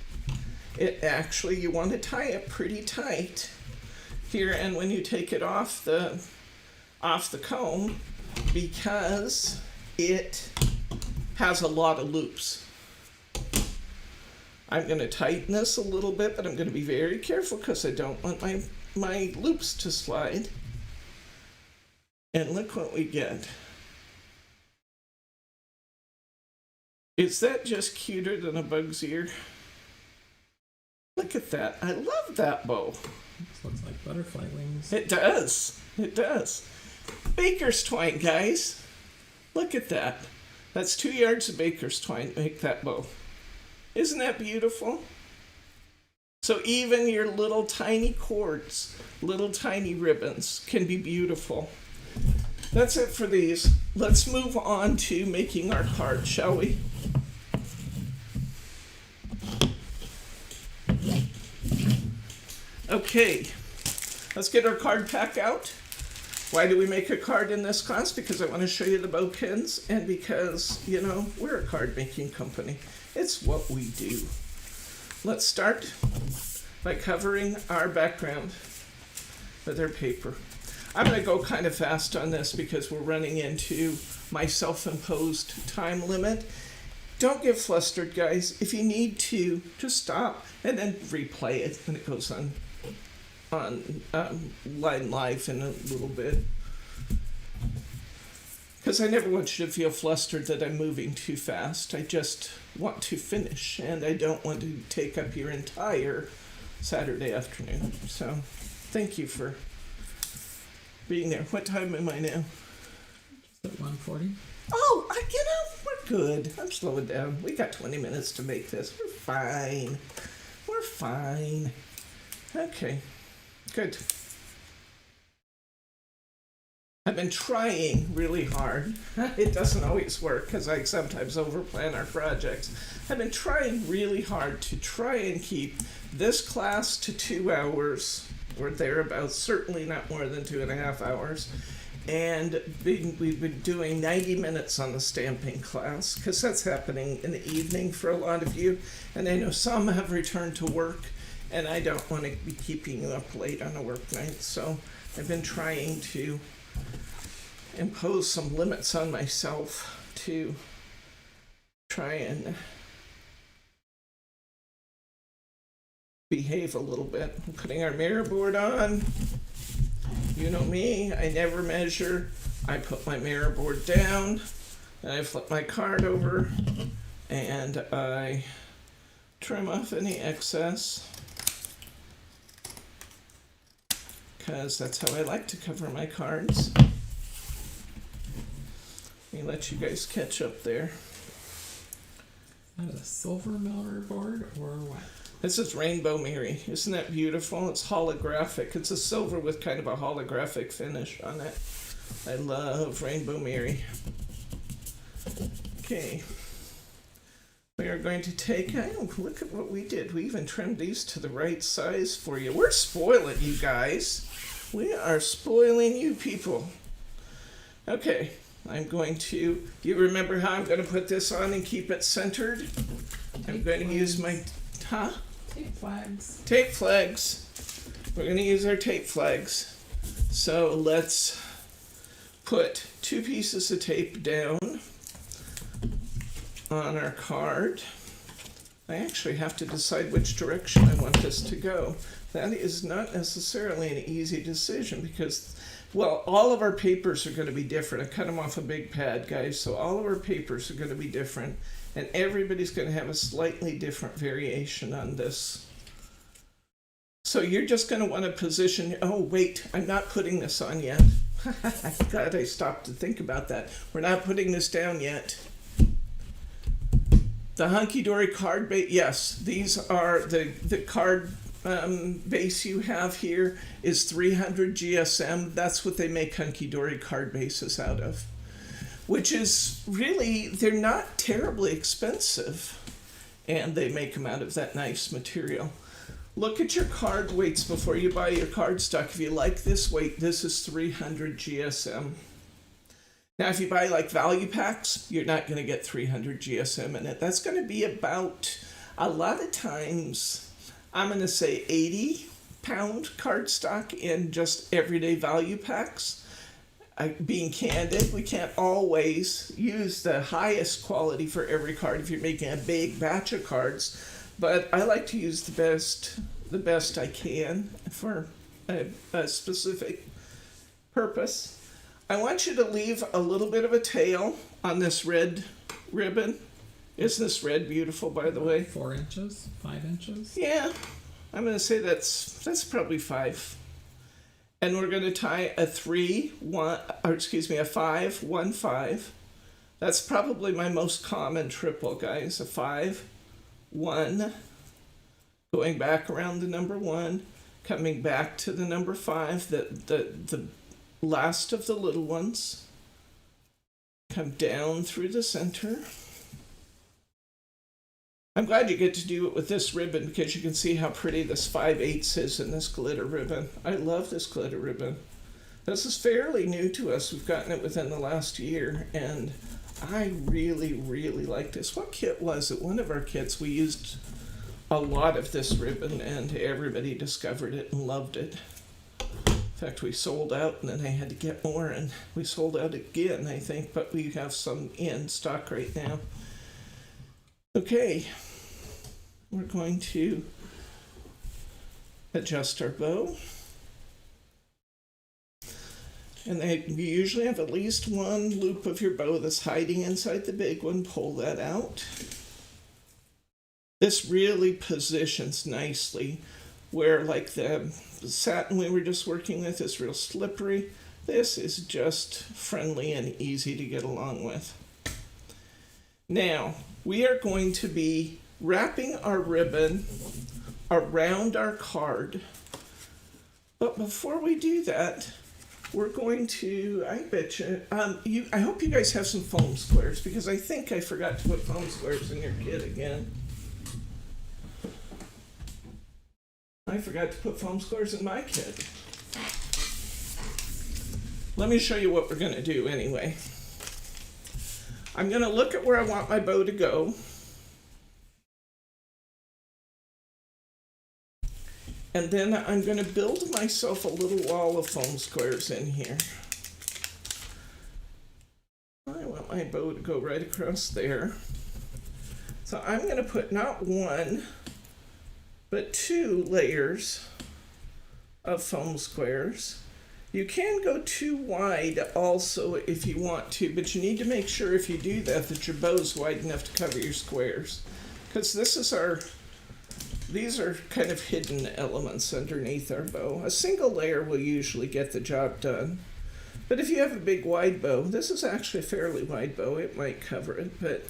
You want to tie it pretty tight here, and when you take it off the comb, because it has a lot of loops. I'm going to tighten this a little bit, but I'm going to be very careful because I don't want my loops to slide. And look what we get. Is that just cuter than a bug's ear? Look at that. I love that bow. This looks like butterfly wings. It does. It does. Baker's twine, guys. Look at that. That's 2 yards of baker's twine to make that bow. Isn't that beautiful? So even your little tiny cords, little tiny ribbons can be beautiful. That's it for these. Let's move on to making our card, shall we? Okay, let's get our card pack out. Why do we make a card in this class? Because I want to show you the bow pins, and because, we're a card making company. It's what we do. Let's start by covering our background with our paper. I'm going to go kind of fast on this because we're running into my self-imposed time limit. Don't get flustered, guys. If you need to, just stop and then replay it when it goes on Line Live in a little bit. Because I never want you to feel flustered that I'm moving too fast. I just want to finish, and I don't want to take up your entire Saturday afternoon. So thank you for being there. What time am I now? Just at 1:40. Oh, we're good. I'm slowing down. We got 20 minutes to make this. We're fine. We're fine. Okay, good. I've been trying really hard. It doesn't always work because I sometimes overplan our projects. I've been trying really hard to try and keep this class to 2 hours or thereabouts, certainly not more than 2.5 hours, And we've been doing 90 minutes on the stamping class, because that's happening in the evening for a lot of you. And I know some have returned to work, and I don't want to be keeping you up late on a work night. So I've been trying to impose some limits on myself to try and behave a little bit. I'm putting our mirror board on. You know me, I never measure. I put my mirror board down, and I flip my card over, and I trim off any excess, because that's how I like to cover my cards. Let me let you guys catch up there. Is that a silver mirror board or what? This is Rainbow Mary. Isn't that beautiful? It's holographic. It's a silver with kind of a holographic finish on it. I love Rainbow Mary. Okay. We are going to take, oh, look at what we did. We even trimmed these to the right size for you. We're spoiling you guys. We are spoiling you people. Okay. I'm going to, you remember how I'm going to put this on and keep it centered? I'm going to use my, Tape flags. Tape flags. We're going to use our tape flags. So let's put 2 pieces of tape down on our card. I actually have to decide which direction I want this to go. That is not necessarily an easy decision because, well, all of our papers are going to be different. I cut them off a big pad, guys, so all of our papers are going to be different. And everybody's going to have a slightly different variation on this. So you're just going to want to position, oh wait, I'm not putting this on yet. I'm glad I stopped to think about that. We're not putting this down yet. The hunky-dory card base, yes, these are the card base you have here is 300 GSM. That's what they make hunky-dory card bases out of. Which is really, they're not terribly expensive, and they make them out of that nice material. Look at your card weights before you buy your cardstock. If you like this weight, this is 300 GSM. Now, if you buy like value packs, you're not going to get 300 GSM in it. That's going to be about, a lot of times, I'm going to say 80-pound cardstock in just everyday value packs. Being candid, we can't always use the highest quality for every card if you're making a big batch of cards, but I like to use the best I can for a specific purpose. I want you to leave a little bit of a tail on this red ribbon. Isn't this red beautiful, by the way? 4 inches, 5 inches. Yeah, I'm going to say that's probably 5. And we're going to tie a 5, 1, 5. That's probably my most common triple, guys. A 5, 1, going back around the number 1, coming back to the number 5, the last of the little ones. Come down through the center. I'm glad you get to do it with this ribbon because you can see how pretty this 5/8 is in this glitter ribbon. I love this glitter ribbon. This is fairly new to us. We've gotten it within the last year, and I really, really like this. What kit was it? One of our kits, we used a lot of this ribbon, and everybody discovered it and loved it. In fact, we sold out, and then I had to get more, and we sold out again, I think, but we have some in stock right now. Okay, we're going to adjust our bow. And you usually have at least one loop of your bow that's hiding inside the big one. Pull that out. This really positions nicely where, like the satin we were just working with is real slippery. This is just friendly and easy to get along with. Now, we are going to be wrapping our ribbon around our card. But before we do that, we're going to, I bet you, I hope you guys have some foam squares because I think I forgot to put foam squares in your kit again. I forgot to put foam squares in my kit. let me show you what we're going to do anyway. I'm going to look at where I want my bow to go. And then I'm going to build myself a little wall of foam squares in here. I want my bow to go right across there. So I'm going to put not one, but 2 layers of foam squares. You can go too wide also if you want to, but you need to make sure if you do that that your bow is wide enough to cover your squares. Because these are kind of hidden elements underneath our bow. A single layer will usually get the job done. But if you have a big wide bow, this is actually a fairly wide bow, it might cover it, but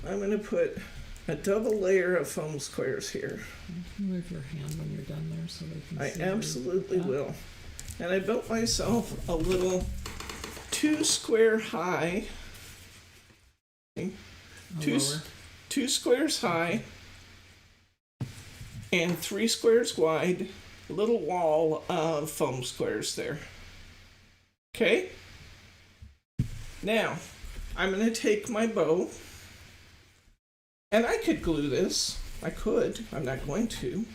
I'm going to put a double layer of foam squares here. Move your hand when you're done there so they can see. I absolutely will. And I built myself a little 2 square high, two squares high and 3 squares wide, little wall of foam squares there. Okay? Now, I'm going to take my bow, and I could glue this. I could. I'm not going to.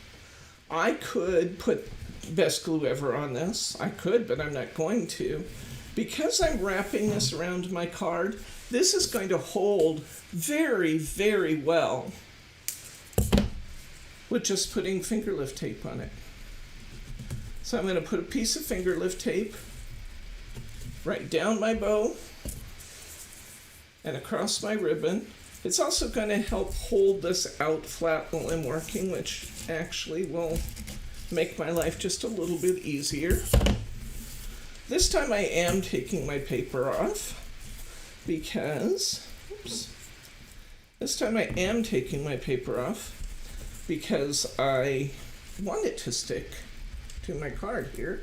I could put best glue ever on this. I could, but I'm not going to. Because I'm wrapping this around my card, this is going to hold very, very well with just putting finger lift tape on it. So I'm going to put a piece of finger lift tape right down my bow and across my ribbon. It's also going to help hold this out flat while I'm working, which actually will make my life just a little bit easier. This time I am taking my paper off because, this time I am taking my paper off because I want it to stick to my card here.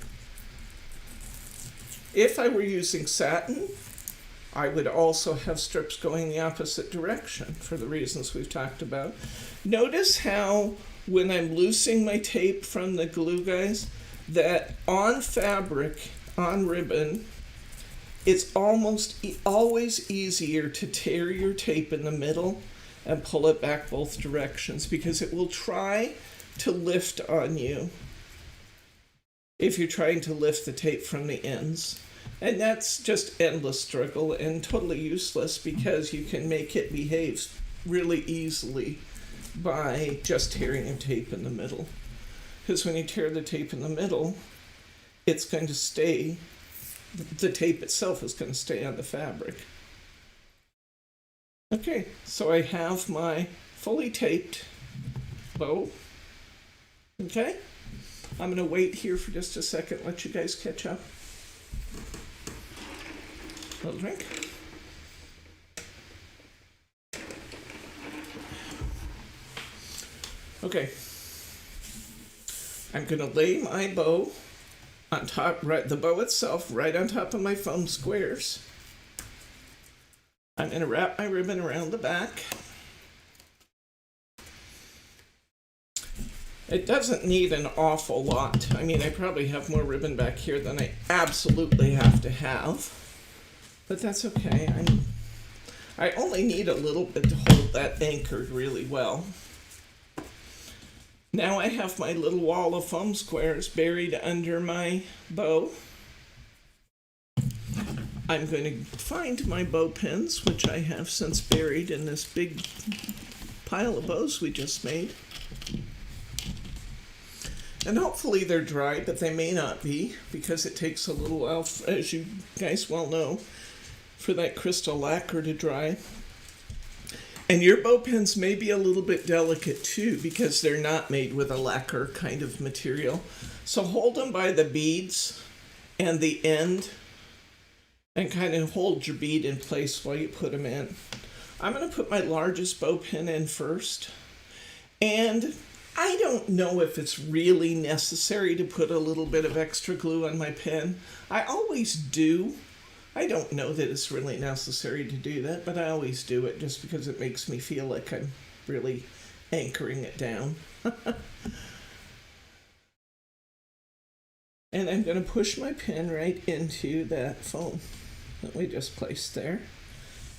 If I were using satin, I would also have strips going the opposite direction for the reasons we've talked about. Notice how when I'm loosing my tape from the glue, guys, that on fabric, on ribbon, it's almost always easier to tear your tape in the middle and pull it back both directions because it will try to lift on you if you're trying to lift the tape from the ends. And that's just endless struggle and totally useless because you can make it behave really easily by just tearing your tape in the middle. Because when you tear the tape in the middle, it's going to stay, the tape itself is going to stay on the fabric. Okay, so I have my fully taped bow. Okay, I'm going to wait here for just a second, let you guys catch up. A little drink. Okay, I'm going to lay my bow on top, right, the bow itself, right on top of my foam squares. I'm going to wrap my ribbon around the back. It doesn't need an awful lot. I mean, I probably have more ribbon back here than I absolutely have to have. But that's okay. I only need a little bit to hold that anchored really well. Now I have my little wall of foam squares buried under my bow. I'm going to find my bow pins, which I have since buried in this big pile of bows we just made. And hopefully they're dry, but they may not be because it takes a little while, as you guys well know, for that crystal lacquer to dry. And your bow pins may be a little bit delicate too because they're not made with a lacquer kind of material. So hold them by the beads and the end and kind of hold your bead in place while you put them in. I'm going to put my largest bow pin in first. And I don't know if it's really necessary to put a little bit of extra glue on my pin. I always do. I don't know that it's really necessary to do that, but I always do it just because it makes me feel like I'm really anchoring it down. And I'm going to push my pin right into that foam that we just placed there.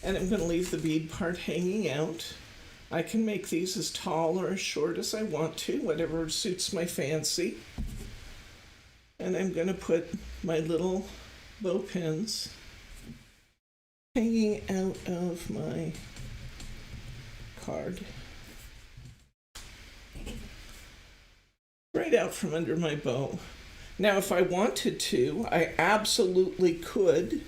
And I'm going to leave the bead part hanging out. I can make these as tall or as short as I want to, whatever suits my fancy. And I'm going to put my little bow pins hanging out of my card. Right out from under my bow. Now, if I wanted to, I absolutely could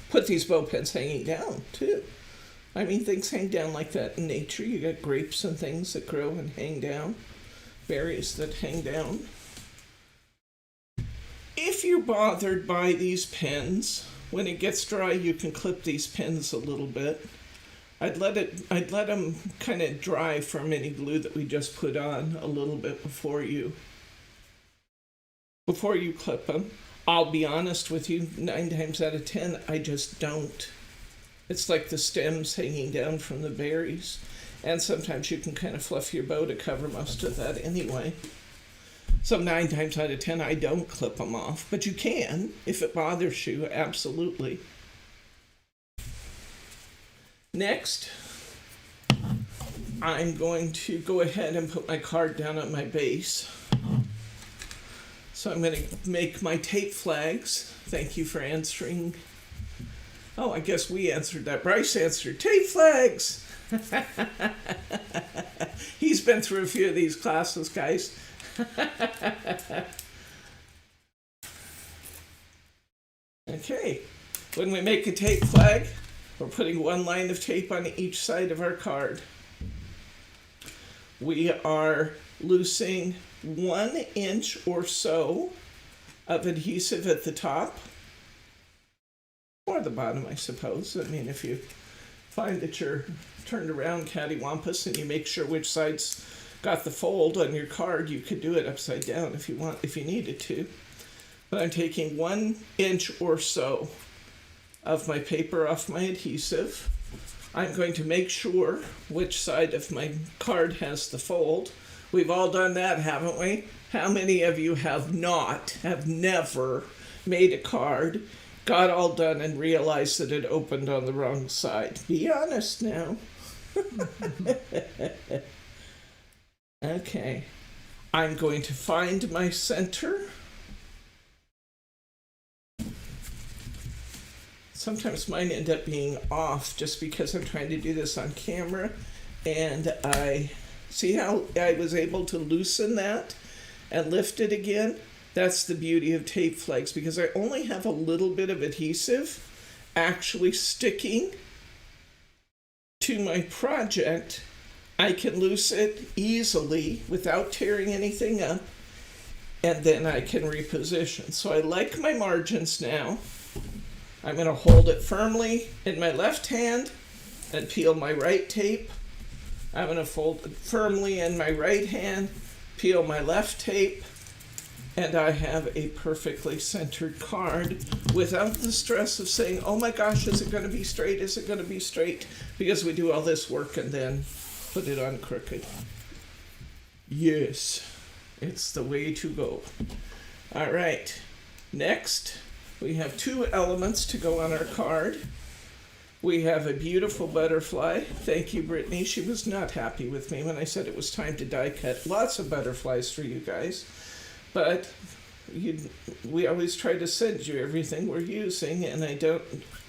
put these bow pins hanging down too. I mean, things hang down like that in nature. You got grapes and things that grow and hang down, berries that hang down. If you're bothered by these pins, when it gets dry, you can clip these pins a little bit. I'd let them kind of dry from any glue that we just put on a little bit before you clip them. I'll be honest with you, 9 times out of 10, I just don't. It's like the stems hanging down from the berries. And sometimes you can kind of fluff your bow to cover most of that anyway. So 9 times out of 10, I don't clip them off. But you can, if it bothers you, absolutely. Next, I'm going to go ahead and put my card down on my base. So I'm going to make my tape flags. Thank you for answering. Oh, I guess we answered that. Bryce answered, tape flags. He's been through a few of these classes, guys. Okay, when we make a tape flag, we're putting 1 line of tape on each side of our card. We are loosing 1 inch or so of adhesive at the top, or the bottom, I suppose. I mean, if you find that you're turned around cattywampus and you make sure which side's got the fold on your card, you could do it upside down if you needed to. But I'm taking 1 inch or so of my paper off my adhesive. I'm going to make sure which side of my card has the fold. We've all done that, haven't we? How many of you have never made a card, got all done, and realized that it opened on the wrong side? Be honest now. Okay. I'm going to find my center. Sometimes mine end up being off just because I'm trying to do this on camera, and I see how I was able to loosen that and lift it again. That's the beauty of tape flags, because I only have a little bit of adhesive actually sticking to my project. I can loose it easily without tearing anything up, and then I can reposition. So I like my margins now. I'm going to hold it firmly in my left hand and peel my right tape. I'm going to fold it firmly in my right hand, peel my left tape, and I have a perfectly centered card without the stress of saying, oh my gosh, is it going to be straight? Is it going to be straight? Because we do all this work and then put it on crooked. Yes, it's the way to go. All right, next. We have 2 elements to go on our card. We have a beautiful butterfly. Thank you, Brittany. She was not happy with me when I said it was time to die cut. Lots of butterflies for you guys. But we always try to send you everything we're using, and I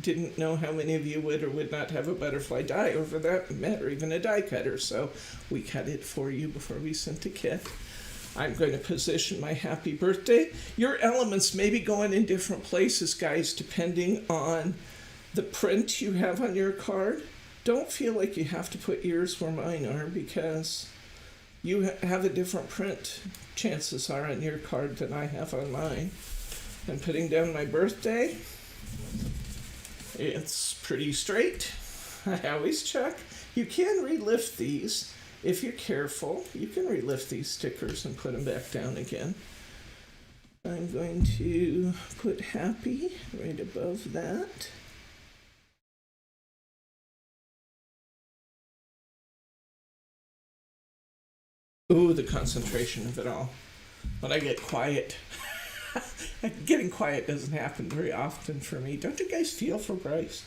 didn't know how many of you would or would not have a butterfly die, or for that matter, even a die cutter. So we cut it for you before we sent the kit. I'm going to position my happy birthday. Your elements may be going in different places, guys, depending on the print you have on your card. Don't feel like you have to put yours where mine are, because you have a different print, chances are, on your card than I have on mine. I'm putting down my birthday. It's pretty straight. I always check. You can relift these. If you're careful, you can relift these stickers and put them back down again. I'm going to put happy right above that. Ooh, the concentration of it all. When I get quiet. Getting quiet doesn't happen very often for me. Don't you guys feel for Bryce?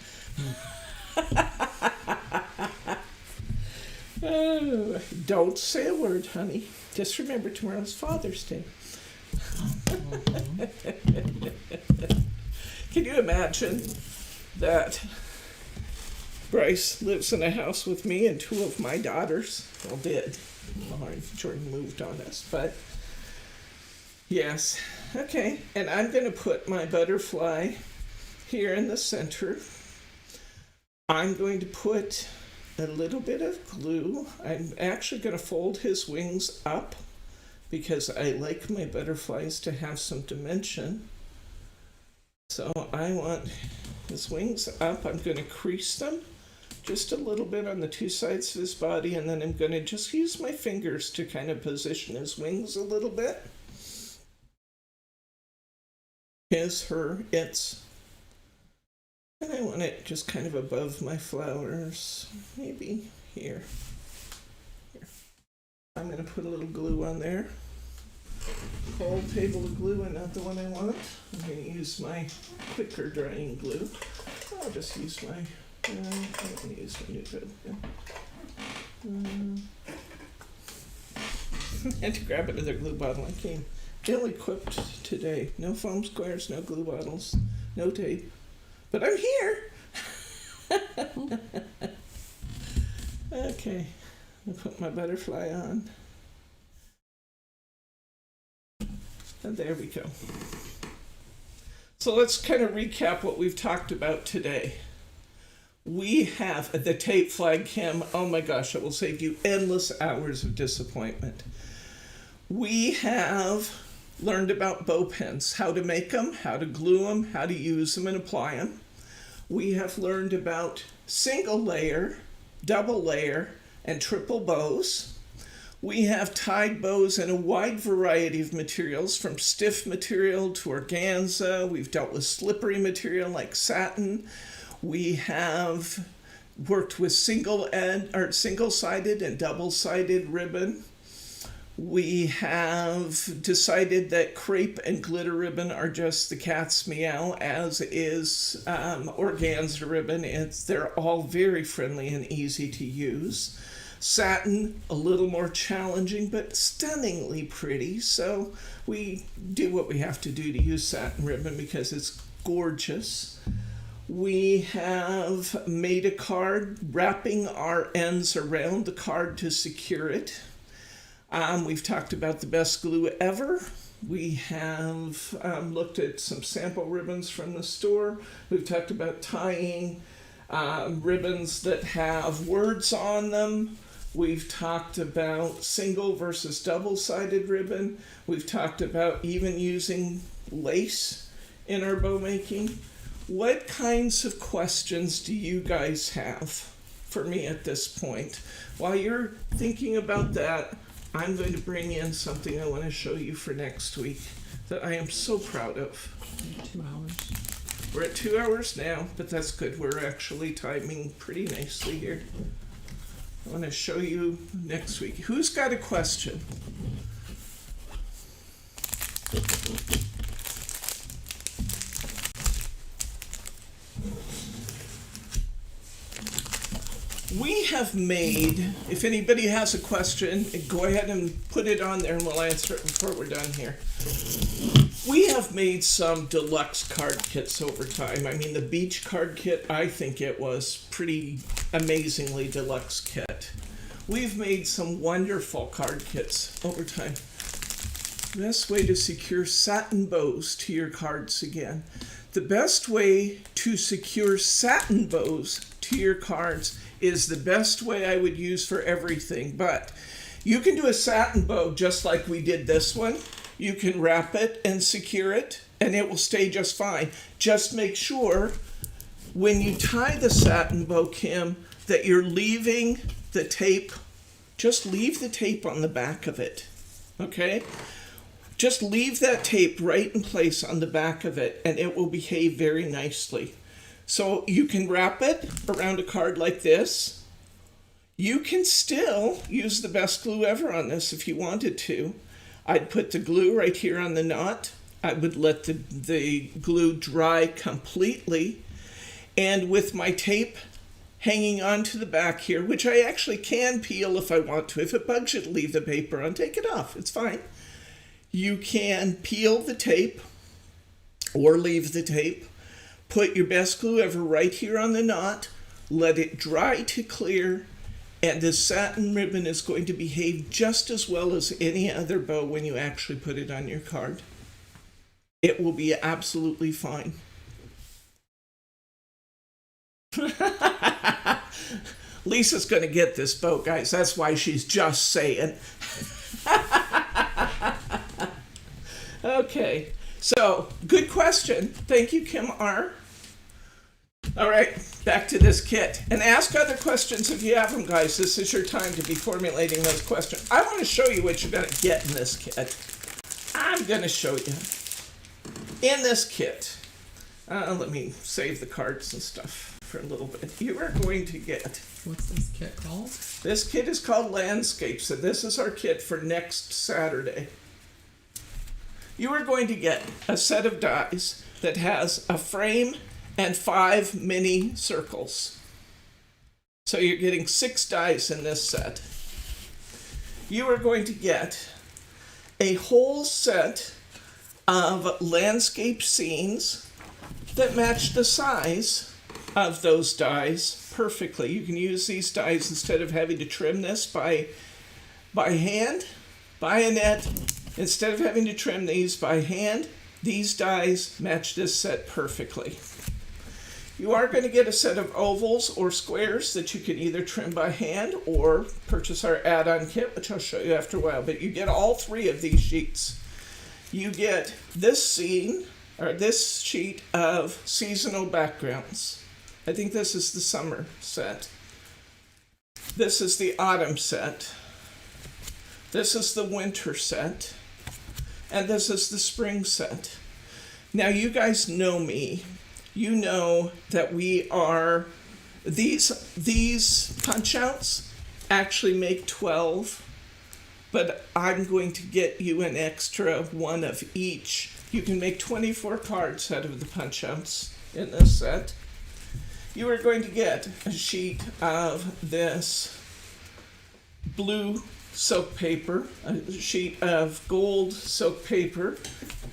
Oh, don't say a word, honey. Just remember tomorrow's Father's Day. Can you imagine that Bryce lives in a house with me and two of my daughters? Well, did. Jordan moved on us, but yes. Okay, and I'm going to put my butterfly here in the center. I'm going to put a little bit of glue. I'm actually going to fold his wings up because I like my butterflies to have some dimension. So I want his wings up. I'm going to crease them just a little bit on the two sides of his body, and then I'm going to just use my fingers to kind of position his wings a little bit. His, her, its. And I want it just kind of above my flowers, maybe here. I'm going to put a little glue on there. Whole table of glue and not the one I want. I'm going to use my quicker drying glue. I'll just use my, I'm going to use my new glue. I had to grab another glue bottle. I came ill equipped today. No foam squares, no glue bottles, no tape. But I'm here. Okay, I'll put my butterfly on. And there we go. So let's kind of recap what we've talked about today. We have the tape flag, Kim. Oh my gosh, it will save you endless hours of disappointment. We have learned about bow pins, how to make them, how to glue them, how to use them and apply them. We have learned about single layer, double layer, and triple bows. We have tied bows in a wide variety of materials, from stiff material to organza. We've dealt with slippery material like satin. We have worked with single-sided and double-sided ribbon. We have decided that crepe and glitter ribbon are just the cat's meow, as is organza ribbon. They're all very friendly and easy to use. Satin, a little more challenging, but stunningly pretty. So we do what we have to do to use satin ribbon because it's gorgeous. We have made a card, wrapping our ends around the card to secure it. We've talked about the best glue ever. We have looked at some sample ribbons from the store. We've talked about tying ribbons that have words on them. We've talked about single versus double-sided ribbon. We've talked about even using lace in our bow making. What kinds of questions do you guys have for me at this point? While you're thinking about that, I'm going to bring in something I want to show you for next week that I am so proud of. 2 hours. We're at 2 hours now, but that's good. We're actually timing pretty nicely here. I want to show you next week. Who's got a question? We have made, if anybody has a question, go ahead and put it on there and we'll answer it before we're done here. We have made some deluxe card kits over time. I mean, the beach card kit, I think it was pretty amazingly deluxe kit. We've made some wonderful card kits over time. Best way to secure satin bows to your cards again. The best way to secure satin bows to your cards is the best way I would use for everything, but you can do a satin bow just like we did this one. You can wrap it and secure it, and it will stay just fine. Just make sure when you tie the satin bow, Kim, that you're leaving the tape. Just leave the tape on the back of it, okay? Just leave that tape right in place on the back of it, and it will behave very nicely. So you can wrap it around a card like this. You can still use the best glue ever on this if you wanted to. I'd put the glue right here on the knot. I would let the glue dry completely. And with my tape hanging onto the back here, which I actually can peel if I want to. If it bugs you to leave the paper on, take it off. It's fine. You can peel the tape or leave the tape. Put your best glue ever right here on the knot. Let it dry to clear. And this satin ribbon is going to behave just as well as any other bow when you actually put it on your card. It will be absolutely fine. Lisa's going to get this bow, guys. That's why she's just saying. Okay, so good question. Thank you, Kim R. All right, back to this kit. And ask other questions if you have them, guys. This is your time to be formulating those questions. I want to show you what you're going to get in this kit. I'm going to show you. In this kit, let me save the cards and stuff for a little bit. You are going to get... What's this kit called? This kit is called Landscapes, and this is our kit for next Saturday. You are going to get a set of dies that has a frame and 5 mini circles. So you're getting 6 dies in this set. You are going to get a whole set of landscape scenes that match the size of those dies perfectly. You can use these dies instead of having to trim this by hand, bayonet. Instead of having to trim these by hand, these dies match this set perfectly. You are going to get a set of ovals or squares that you can either trim by hand or purchase our add-on kit, which I'll show you after a while. But you get all 3 of these sheets. You get this scene, or this sheet of seasonal backgrounds. I think this is the summer set. This is the autumn set. This is the winter set. And this is the spring set. Now you guys know me. You know that we are, these punch outs actually make 12, but I'm going to get you an extra one of each. You can make 24 cards out of the punch outs in this set. You are going to get a sheet of this blue silk paper, a sheet of gold silk paper.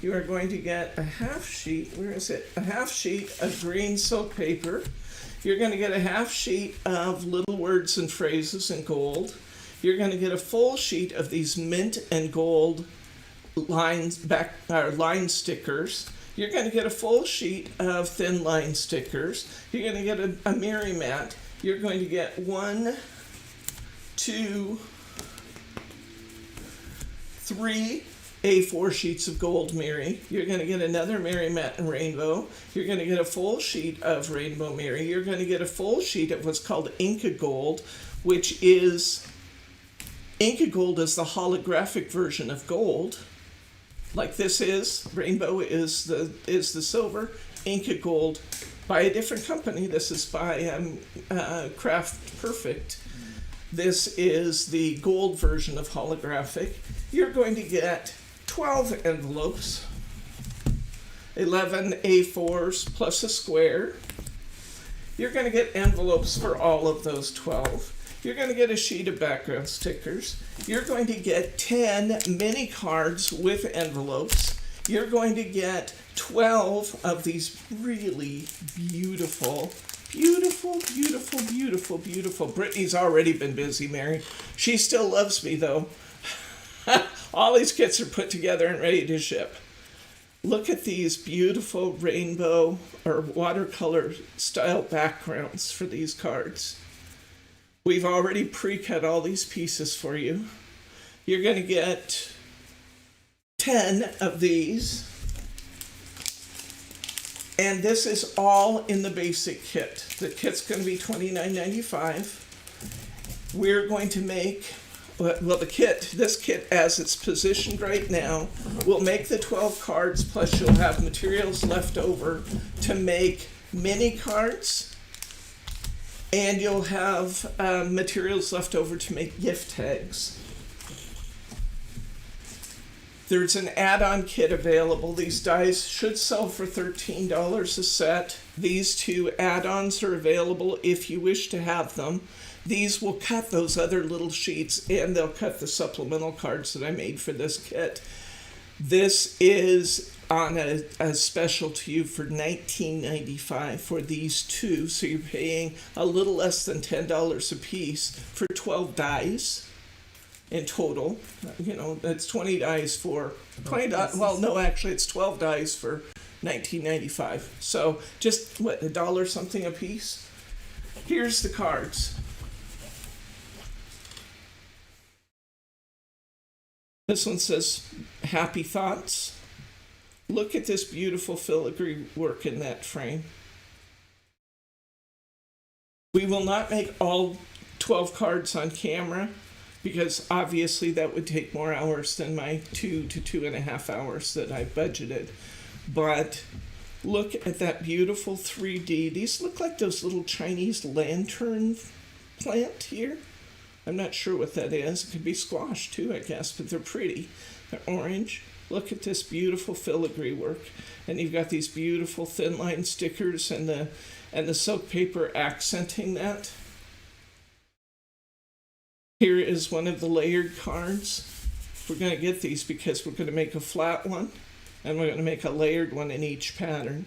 You are going to get a half sheet, where is it? A half sheet of green silk paper. You're going to get a half sheet of little words and phrases in gold. You're going to get a full sheet of these mint and gold line stickers. You're going to get a full sheet of thin line stickers. You're going to get a Miri mat. You're going to get 1, 2, 3 A4 sheets of gold Miri. You're going to get another Miri mat in rainbow. You're going to get a full sheet of rainbow Miri. You're going to get a full sheet of what's called Inca Gold, which is, Inca Gold is the holographic version of gold. Like this is, rainbow is the silver. Inca Gold by a different company. This is by Craft Perfect. This is the gold version of holographic. You're going to get 12 envelopes, 11 A4s plus a square. You're going to get envelopes for all of those 12. You're going to get a sheet of background stickers. You're going to get 10 mini cards with envelopes. You're going to get 12 of these really beautiful, beautiful, beautiful, beautiful, beautiful. Brittany's already been busy, Mary. She still loves me, though. All these kits are put together and ready to ship. Look at these beautiful rainbow or watercolor style backgrounds for these cards. We've already pre-cut all these pieces for you. You're going to get 10 of these. And this is all in the basic kit. The kit's going to be $29.95. We're going to make, well, this kit as it's positioned right now, will make the 12 cards, plus you'll have materials left over to make mini cards And you'll have materials left over to make gift tags. There's an add-on kit available. These dies should sell for $13 a set. These two add-ons are available if you wish to have them. These will cut those other little sheets, and they'll cut the supplemental cards that I made for this kit. This is on a special to you for $19.95 for these two, so you're paying a little less than $10 a piece for 12 dies. In total, you know, that's 20 dies for well, no, actually, it's 12 dies for $19.95. So just what, $1 something a piece. Here's the cards. This one says "Happy Thoughts." Look at this beautiful filigree work in that frame. We will not make all 12 cards on camera, because obviously that would take more hours than my 2 to 2.5 hours that I budgeted. But look at that beautiful 3D. These look like those little Chinese lantern plant here. I'm not sure what that is. It could be squash too, I guess, but they're pretty. They're orange. Look at this beautiful filigree work. And you've got these beautiful thin line stickers and the silk paper accenting that. Here is one of the layered cards. We're going to get these because we're going to make a flat one and we're going to make a layered one in each pattern.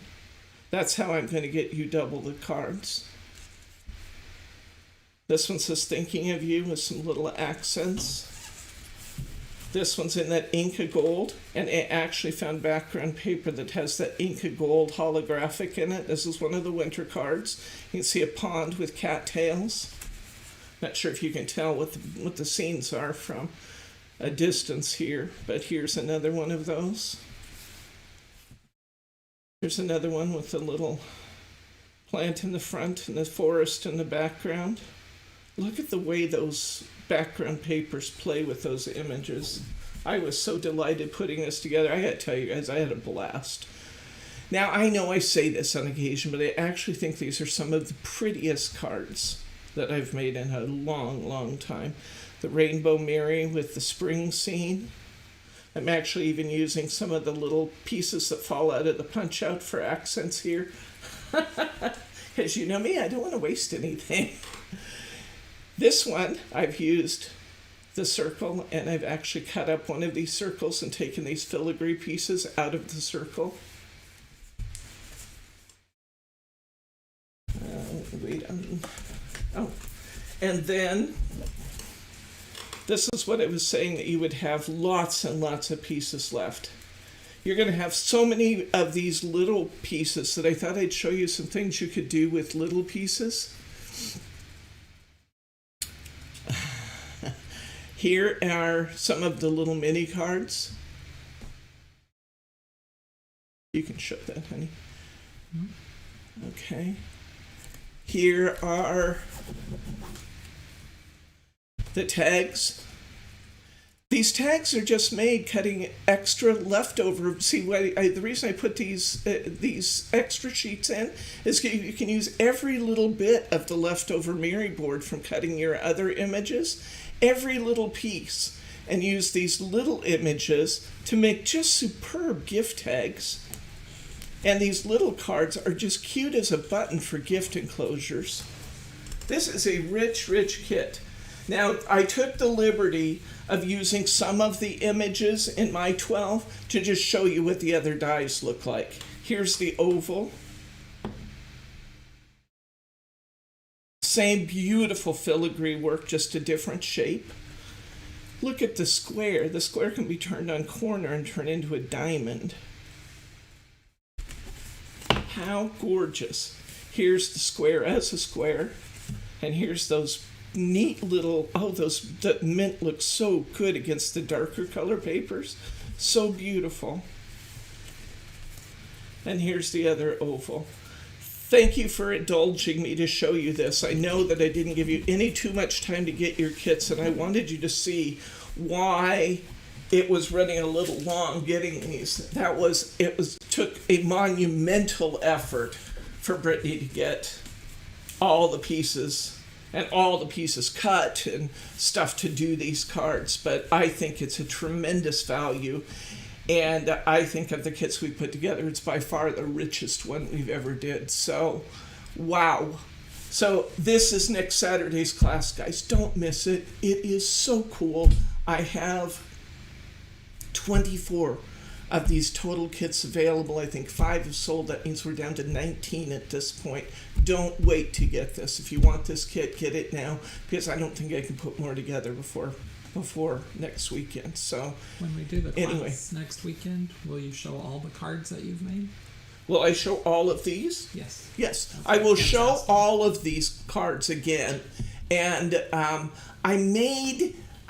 That's how I'm going to get you double the cards. This one says "Thinking of You" with some little accents. This one's in that Inca gold, and I actually found background paper that has that Inca gold holographic in it. This is one of the winter cards. You can see a pond with cattails. Not sure if you can tell what the scenes are from a distance here, but here's another one of those. Here's another one with a little plant in the front and the forest in the background. Look at the way those background papers play with those images. I was so delighted putting this together. I got to tell you guys, I had a blast. Now, I know I say this on occasion, but I actually think these are some of the prettiest cards that I've made in a long, long time. The Rainbow Mary with the spring scene. I'm actually even using some of the little pieces that fall out of the punch out for accents here. Because you know me, I don't want to waste anything. This one, I've used the circle, and I've actually cut up one of these circles and taken these filigree pieces out of the circle. And then this is what I was saying, that you would have lots and lots of pieces left. You're going to have so many of these little pieces that I thought I'd show you some things you could do with little pieces. Here are some of the little mini cards. You can show that, honey. Okay. Here are the tags. These tags are just made cutting extra leftover. See, the reason I put these extra sheets in is you can use every little bit of the leftover Mary board from cutting your other images, every little piece, and use these little images to make just superb gift tags. And these little cards are just cute as a button for gift enclosures. This is a rich, rich kit. Now, I took the liberty of using some of the images in my 12 to just show you what the other dies look like. Here's the oval. Same beautiful filigree work, just a different shape. Look at the square. The square can be turned on corner and turn into a diamond. How gorgeous. Here's the square as a square. And here's those neat little, the mint looks so good against the darker color papers. So beautiful. And here's the other oval. Thank you for indulging me to show you this. I know that I didn't give you too much time to get your kits, and I wanted you to see why it was running a little long getting these. Took a monumental effort for Brittany to get all the pieces and all the pieces cut and stuff to do these cards, but I think it's a tremendous value. And I think of the kits we put together, it's by far the richest one we've ever did. So, wow. So this is next Saturday's class, guys. Don't miss it. It is so cool. I have 24 of these total kits available. I think 5 have sold. That means we're down to 19 at this point. Don't wait to get this. If you want this kit, get it now, because I don't think I can put more together before next weekend. So when we do the class anyway, next weekend, will you show all the cards that you've made? Will I show all of these? Yes. Yes, Okay, I will fantastic. show all of these cards again. And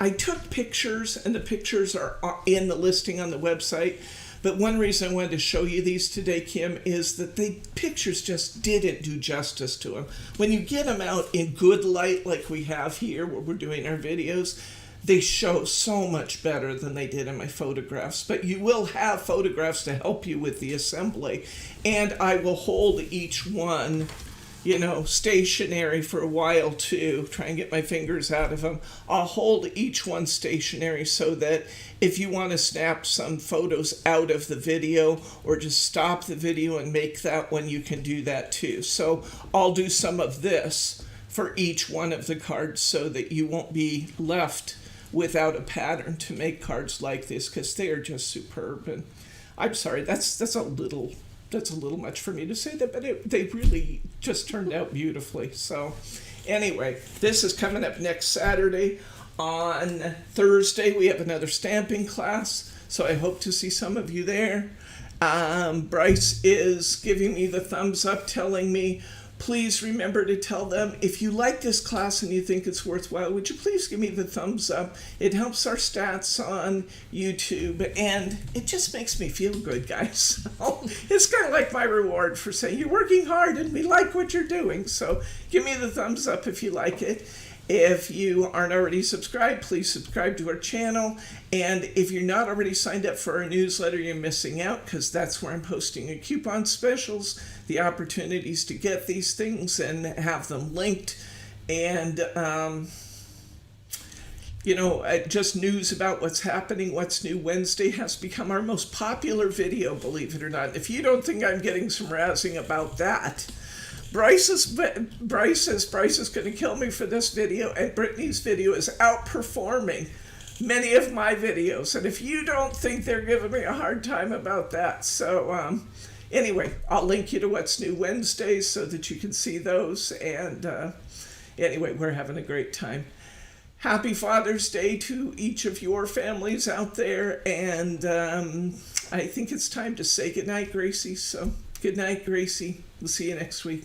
I took pictures, and the pictures are in the listing on the website. But one reason I wanted to show you these today, Kim, is that the pictures just didn't do justice to them. When you get them out in good light, like we have here, where we're doing our videos, they show so much better than they did in my photographs. But you will have photographs to help you with the assembly. And I will hold each one, stationary for a while too. Try and get my fingers out of them. I'll hold each one stationary so that if you want to snap some photos out of the video or just stop the video and make that one, you can do that too. So I'll do some of this for each one of the cards so that you won't be left without a pattern to make cards like this, because they are just superb. And I'm sorry, that's a little much for me to say that, but they really just turned out beautifully. So anyway, this is coming up next Saturday. On Thursday, we have another stamping class, so I hope to see some of you there. Bryce is giving me the thumbs up, telling me, please remember to tell them, if you like this class and you think it's worthwhile, would you please give me the thumbs up? It helps our stats on YouTube, and it just makes me feel good, guys. It's kind of like my reward for saying you're working hard and we like what you're doing. So give me the thumbs up if you like it. If you aren't already subscribed, please subscribe to our channel. And if you're not already signed up for our newsletter, you're missing out, because that's where I'm posting the coupon specials, the opportunities to get these things and have them linked. And, just news about what's happening, what's new Wednesday has become our most popular video, believe it or not. If you don't think I'm getting some razzing about that, Bryce says Bryce is going to kill me for this video, and Brittany's video is outperforming many of my videos. And if you don't think they're giving me a hard time about that, so anyway, I'll link you to what's new Wednesdays so that you can see those. And anyway, we're having a great time. Happy Father's Day to each of your families out there. And I think it's time to say goodnight, Gracie. So good night, Gracie. We'll see you next week.